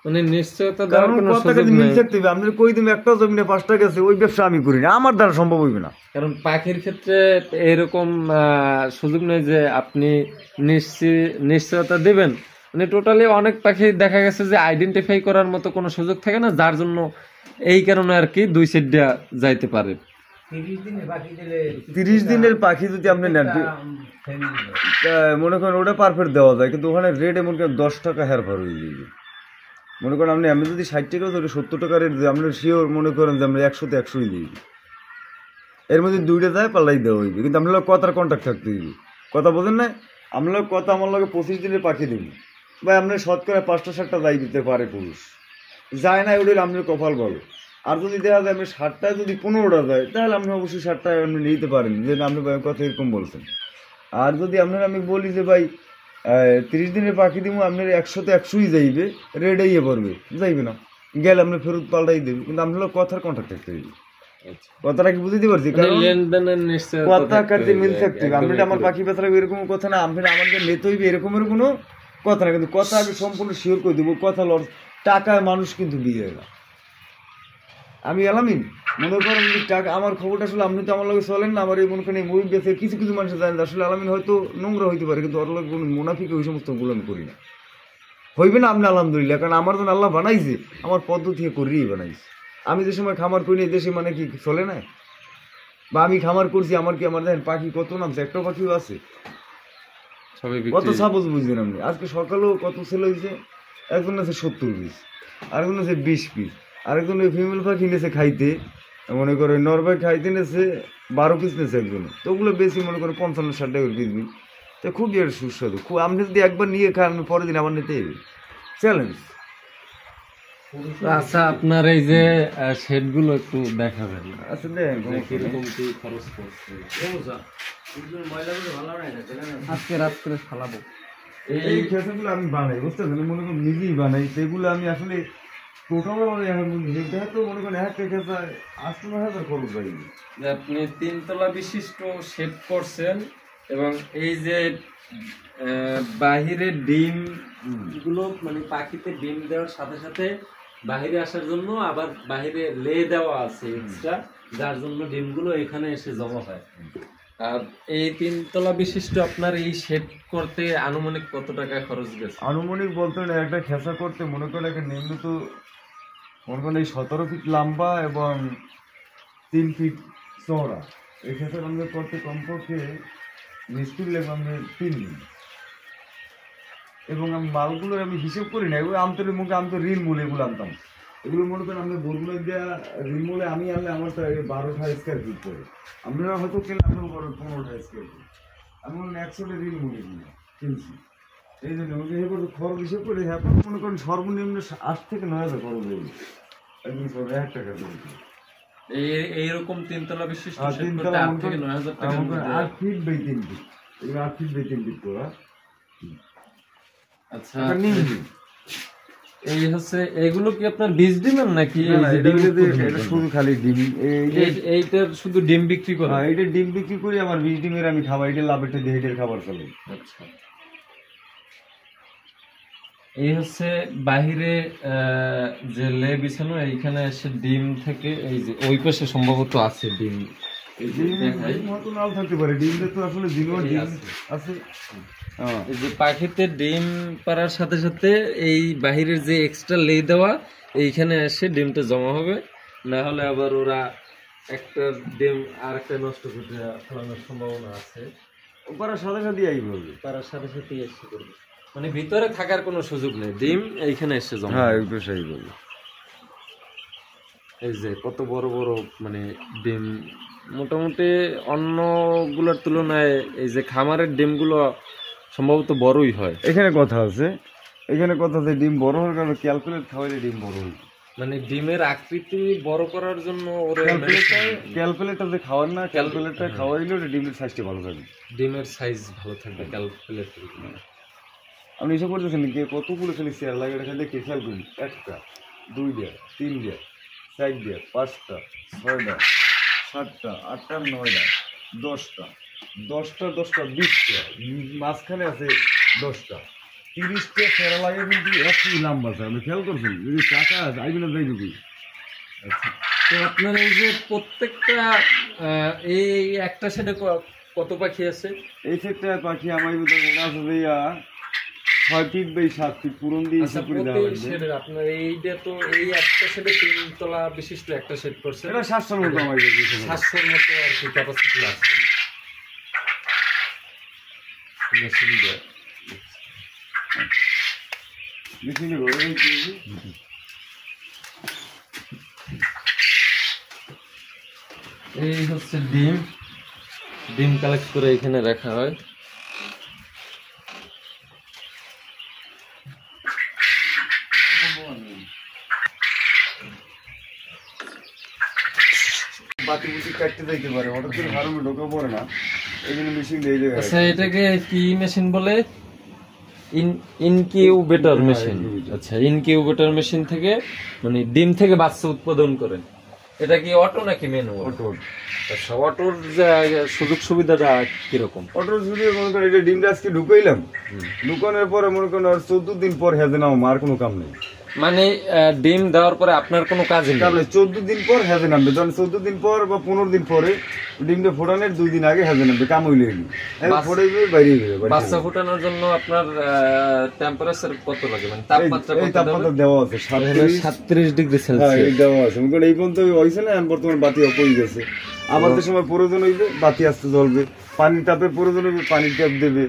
মানে নিশ্চয়তা দেওয়ার কারণ কোনো কত টাকা সুযোগ মিল নেই। থাকতে হবে। আপনার কই দিন একটা জমিনে 5টা গেছে, ওই ব্যবসা আমি করি না, আমার দ্বারা সম্ভব হইবে না। কারণ পাখির ক্ষেত্রে এরকম সুযোগ নেই যে আপনি নিশ্চয়তা দেবেন। মানে টোটালি অনেক পাখি দেখা গেছে যে আইডেন্টিফাই করার মতো কোনো সুযোগ থাকে না, যার জন্য এই কারণে আর কি 2 সাইড দিয়া যাইতে পারে। 30 দিনে বাকি দিলে 30 দিনের পাখি যদি আপনি নেন মনে করেন ওটা পারফেক্ট দেওয়া যায়, কিন্তু ওখানে রেট এমন করে 10 টাকা হেরফের হয়ে যাবে। মনে করেন আমি যদি 60 টাকা ধরি 70 টাকা রেট দিই, আপনার শিওর মনে করেন যে আমরা 100তে 100ই দিই। এর মধ্যে 2টা যায় পাল্লাই দেওয়া হইবে, কিন্তু আপনার কথার কন্ট্যাক্ট থাকতে হইবে। কথা বোঝেন না? আপনার কথা আমার লগে 25 দিনের পাখি দেব ভাই, আপনার শতকরা 5টা 7টা যাই দিতে পারে পুরুষ, যায় না ওটা আপনার কপাল বলো। আর যদি দেখা যায় আপনি 60টায় যদি 15টা যায়, তাহলে আপনি অবশ্যই 60টায় আপনি নিতে পারেন, যে আপনি কথা এরকম বলছেন। আর যদি আপনার আমি বলি যে ভাই 30 দিনের পাখি দিব, আপনার 100তে 100ই যাইবে, রেড ইয়ে পড়বে, যাইবে না, গেলে আপনি ফেরত পাল্টাই দেবে, কিন্তু আপনার কথার কন্ট্যাক্ট থাকতে হইবে। কথাটা কি বুঝতে পারছি? কারণ লেনদেনের নিশ্চয়তা কথা থাকতে কাটতে হবে, মিল থাকতে হবে। আপনি আমার পাখি বেচা এরকম কথা না, আপনি আমাদের নিতে হইবে এরকমের কোনো কথা না, কিন্তু কথা আমি সম্পূর্ণ শিওর করে দেবো। কথা লস টাকায় মানুষ কিন্তু বিয়ে না। আমি এলামিন মনে করেন যে টাকা আমার খবরটা আসলে আপনি তো আমার লগে চলেন না, আমার এই মনে করেন মুভি বেছে কিছু কিছু মানুষ জানেন আসলে আলামিন হয়তো নোংরা হইতে পারে, কিন্তু ওর লগে কোনো মুনাফিক ওই সমস্ত গুলো আমি করি না। হইবে না আপনি আলহামদুলিল্লাহ, কারণ আমার জন্য আল্লাহ বানাইছে, আমার পদ্ধতি করিয়েই বানাইছে। আমি যে সময় খামার করি এই দেশে মানে কি চলে না, বা আমি খামার করছি আমার কি আমার দেখেন পাখি কত নামছে, একটা পাখিও আছে সবই কত বিক্রি। সাপোজ বুঝবেন আপনি। আজকে সকালেও কত ছেলে হয়েছে, একজন আছে 70 পিস, আরেকজন আছে 20 পিস, আরেকজন ওই ফিমেল পাখি নিয়েছে খাইতে, মনে করে নরবাই খাইতে নিয়েছে 12 পিস নিয়েছে একজন। তো ওগুলো বেশি মনে করে 55-60 টাকা পিস দিন, তো খুবই আর সুস্বাদু। খুব আপনি যদি একবার নিয়ে খান আপনি পরের দিন আবার নিতে হবে, চ্যালেঞ্জ। আচ্ছা, আপনার এই যে শেড গুলো একটু দেখাবেন, আচ্ছা দেখেন কিরকম কি খরচ পড়ছে? ময়লাগুলো ভালো নাই না, আজকে রাত্রে ফালাবো। এই খেসাগুলো আমি বানাই, বুঝতে পারছেন, মনে করেন নিজেই বানাই। সেগুলো আমি আসলে টোটাল এখন তো মনে করেন একটা খেসা 8-9 হাজার খরচ হয়। যে আপনি 3 তলা বিশিষ্ট শেড করছেন, এবং এই যে বাহিরে ডিম গুলো মানে পাখিতে ডিম দেওয়ার সাথে সাথে বাহিরে আসার জন্য আবার বাহিরে লে দেওয়া আছে এক্সট্রা, যার জন্য ডিমগুলো এখানে এসে জমা হয়। আর এই 3 তলা বিশিষ্ট আপনার এই শেড করতে আনুমানিক কত টাকা খরচ গেছে? আনুমানিক বলতে না, একটা খেসা করতে মনে করেন একটা নিম্ন তো মনে করেন এই 17 ফিট লম্বা এবং 3 ফিট চওড়া। এই খেসা আমাদের করতে কমপক্ষে মিস্ত্রি লেগে আমি 3 দিন। এবং আমি মালগুলো আমি হিসেব করি না, ওই আমতলের মুখে আমি তো রিল মূল এগুলো আনতাম, এগুলো মনে করেন আমাদের বরগুনা দেওয়া রিমোলে আমি আনলে আমার তো 12টা স্কোয়ার ফিট পড়ে, আপনারা হয়তো কিনলে আপনার 15টা স্কোয়ার ফিট, আমি মনে হয় 100টা রিমোলে কিনছি। এই জন্য খরচ হিসেব করে এখন মনে করেন সর্বনিম্ন 8 থেকে 9,000 খরচ হয়ে গেছে একদিন 1 টাকা করে। এইরকম তিনতলা বিশিষ্ট আর শেড তিনতলা করতে 8 মনে থেকে করেন 9,000 টাকা 8 ফিট বাই 3 ফিট, এগুলো 8 ফিট বাই 3 ফিট করা। আচ্ছা এটা নিম্ন। এই হচ্ছে এগুলো কি আপনার বীজ ডিমের নাকি না, না, এটা শুধু খালি ডিম। এইটার শুধু ডিম বিক্রি করে? হ্যাঁ, এটা ডিম বিক্রি করি, আমার 20 ডিমের আমি খাবার, এটা লাভেরটা দিয়ে এটার খাবার চলে। আচ্ছা এই হচ্ছে বাহিরে যে লে বিছানো, এইখানে এসে ডিম থেকে এই যে ওই পাশে সম্ভবত আছে ডিম, এই যে দেখাই ডিম হয়তো নাও থাকতে পারে, ডিমটা তো আসলে জিনোয়ার ডিম আছে। হ্যাঁ, এই যে পাখিতে ডিম পাড়ার সাথে সাথে এই বাহিরের যে এক্সট্রা লে দেওয়া এইখানে এসে ডিমটা জমা হবে, না হলে আবার ওরা একটা ডিম আর একটা নষ্ট করে ফেলানোর সম্ভাবনা আছে। ওপারের সাথে সাথে এই বলবে। পাড়ার সাথে সাথে এসে করবে, মানে ভিতরে থাকার কোনো সুযোগ নেই, ডিম এইখানে এসে জমা হ্যাঁ, হবে। একটু সেই বলবে। এই যে কত বড় বড় মানে ডিম, মোটামুটি অন্যগুলোর তুলনায় এই যে খামারের ডিমগুলো সম্ভবত বড়ই হয়। এখানে কথা আছে, ডিম বড় হওয়ার কারণে ক্যালকুলেট খাওয়াইলে ডিম বড় হয়। মানে ডিমের আকৃতি বড় করার জন্য ওরা ক্যালকুলেটর যে খাওয়ার না, ক্যালকুলেটর খাওয়াইলে ওটা ডিমের সাইজটা ভালো থাকে, ডিমের সাইজ ভালো থাকবে ক্যালকুলেট। আপনি এসব করতেছেন কি কতগুলো খালি শেয়ার লাগে, এটা খালি দেখে খেয়াল করুন। 1টা 2টা 3টা 4টা 5টা 6টা 7টা 8টা 9টা 10টা 20টা মাঝখানে আছে 10টা 30টা শেয়ার লাগে, কিন্তু একই লম্বা আছে। আপনি খেয়াল করছেন যদি টাকা আইবি না যাই যদি। আচ্ছা, তো আপনার এই যে প্রত্যেকটা এই একটা সেটে কত পাখি আছে? এই সেটটা পাখি আমার আছে ভাইয়া 6 ফিট বাই 7 ফিট পুরন দিয়ে আচ্ছা, করে দেওয়া প্রতি শেডের আপনার এইটা তো এই একটা শেডে 3 তলা বিশিষ্ট একটা শেড করছে, এটা 700 মতো আমার 700 মতো আর কি ক্যাপাসিটি আছে মেশিন দিয়ে। মেশিনে ঘরে এই হচ্ছে ডিম, ডিম কালেক্ট করে এখানে রাখা হয়। বাতি বুতি কাটতে যাইতে পারে, হঠাৎ করে ফার্মে ঢোকা পড়ে না, এই জন্য মেশিন দিয়ে দেয়। আচ্ছা, এটাকে কি মেশিন বলে? Incubator machine. আচ্ছা, ইনকিউবেটর মেশিন থেকে মানে ডিম থেকে বাচ্চা উৎপাদন করেন। এটা কি অটো নাকি ম্যানুয়াল? অটো। আচ্ছা, অটোর সুযোগ সুবিধাটা কিরকম? অটোর যদি মনে করেন এটা ডিমটা আজকে ঢুকাইলাম, ঢুকানোর পরে মনে করেন আর 14 দিন পর হেঁদে নাও, আর কোনো কাম নেই। মানে ডিম দেওয়ার পরে আপনার কোনো কাজ নেই, তাহলে 14 দিন পর হেঁদে নামবে। যখন 14 দিন পর বা 15 দিন পরে ডিমটা ফোটানোর 2 দিন আগে হেঁদে নামবে, কাম হইলে ফোটাইবে বাইরে যাবে। বাচ্চা ফোটানোর জন্য আপনার টেম্পারেচার কত লাগে, মানে তাপমাত্রা এই তাপমাত্রা দেওয়া আছে 37 ডিগ্রি হ্যাঁ, সেলসিয়াস। এই দেওয়া আছে। মনে করেন এই পর্যন্ত হয়েছে না, বর্তমান বাতি অফ হয়ে গেছে। আবার যে সময় প্রয়োজন হইবে বাতি আসতে জ্বলবে, পানির তাপের প্রয়োজন হইবে পানির ট্যাপ দেবে,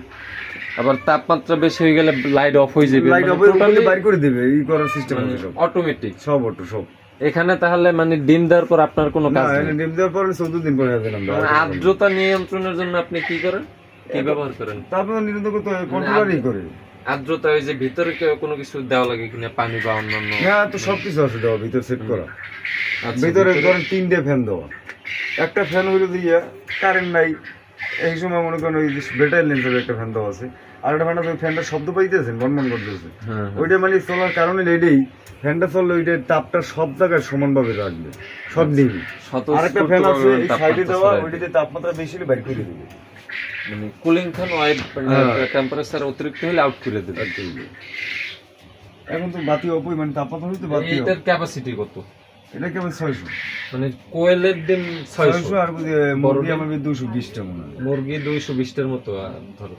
আবার তাপমাত্রা বেশি হয়ে গেলে লাইট অফ হয়ে যাবে, লাইট অফ হয়ে বাইর করে দেবে। এই করার সিস্টেম আছে সব, অটোমেটিক সব অটো সব। এখানে তাহলে মানে ডিম দেওয়ার পর আপনার কোনো না, কাজ নেই। ডিম দেওয়ার পরে 14 দিন পরে হেঁদে নামবে। মানে আর্দ্রতা নিয়ন্ত্রণের জন্য আপনি কি করেন, কি ব্যবহার করেন? তারপর নিয়ন্ত্রণ করতে হয়, কন্ট্রোলারই করে। আর্দ্রতা ওই যে ভিতরে কোনো কিছু দেওয়া লাগে কিনা, পানি বা অন্যান্য? না, তো সবকিছু আছে দেওয়া, ভিতরে সেট করা। আচ্ছা, ভিতরে ধরেন 3টে ফ্যান দেওয়া, একটা ফ্যান হইলে দিয়ে কারেন্ট নাই এই সময় মনে করেন ওই ব্যাটারি লেন্সের একটা ফ্যান দেওয়া আছে, আর একটা ফ্যান আছে, ফ্যানটা শব্দ পাইতেছেন বনবন করতেছে, হ্যাঁ, ওইটা মানে চলার কারণে এটাই ফ্যানটা চললে ওইটা তাপটা সব জায়গায় সমানভাবে রাখবে, সব দিন। আর একটা ফ্যান আছে এই সাইডে দেওয়া, ওইটাতে তাপমাত্রা বেশি হলে বাইর করে দেবে, মানে কুলিং ফ্যান টেম্পারেচার অতিরিক্ত হলে আউট করে দেবে। এখন তো বাতি অপই মানে তাপমাত্রা হইতে বাতি এটার ক্যাপাসিটি কত? এটা কেবল 600, মানে কোয়েলের ডিম 600, আর মুরগি আমার 220টা মনে হয়। মুরগি 220টার মতো ধরো।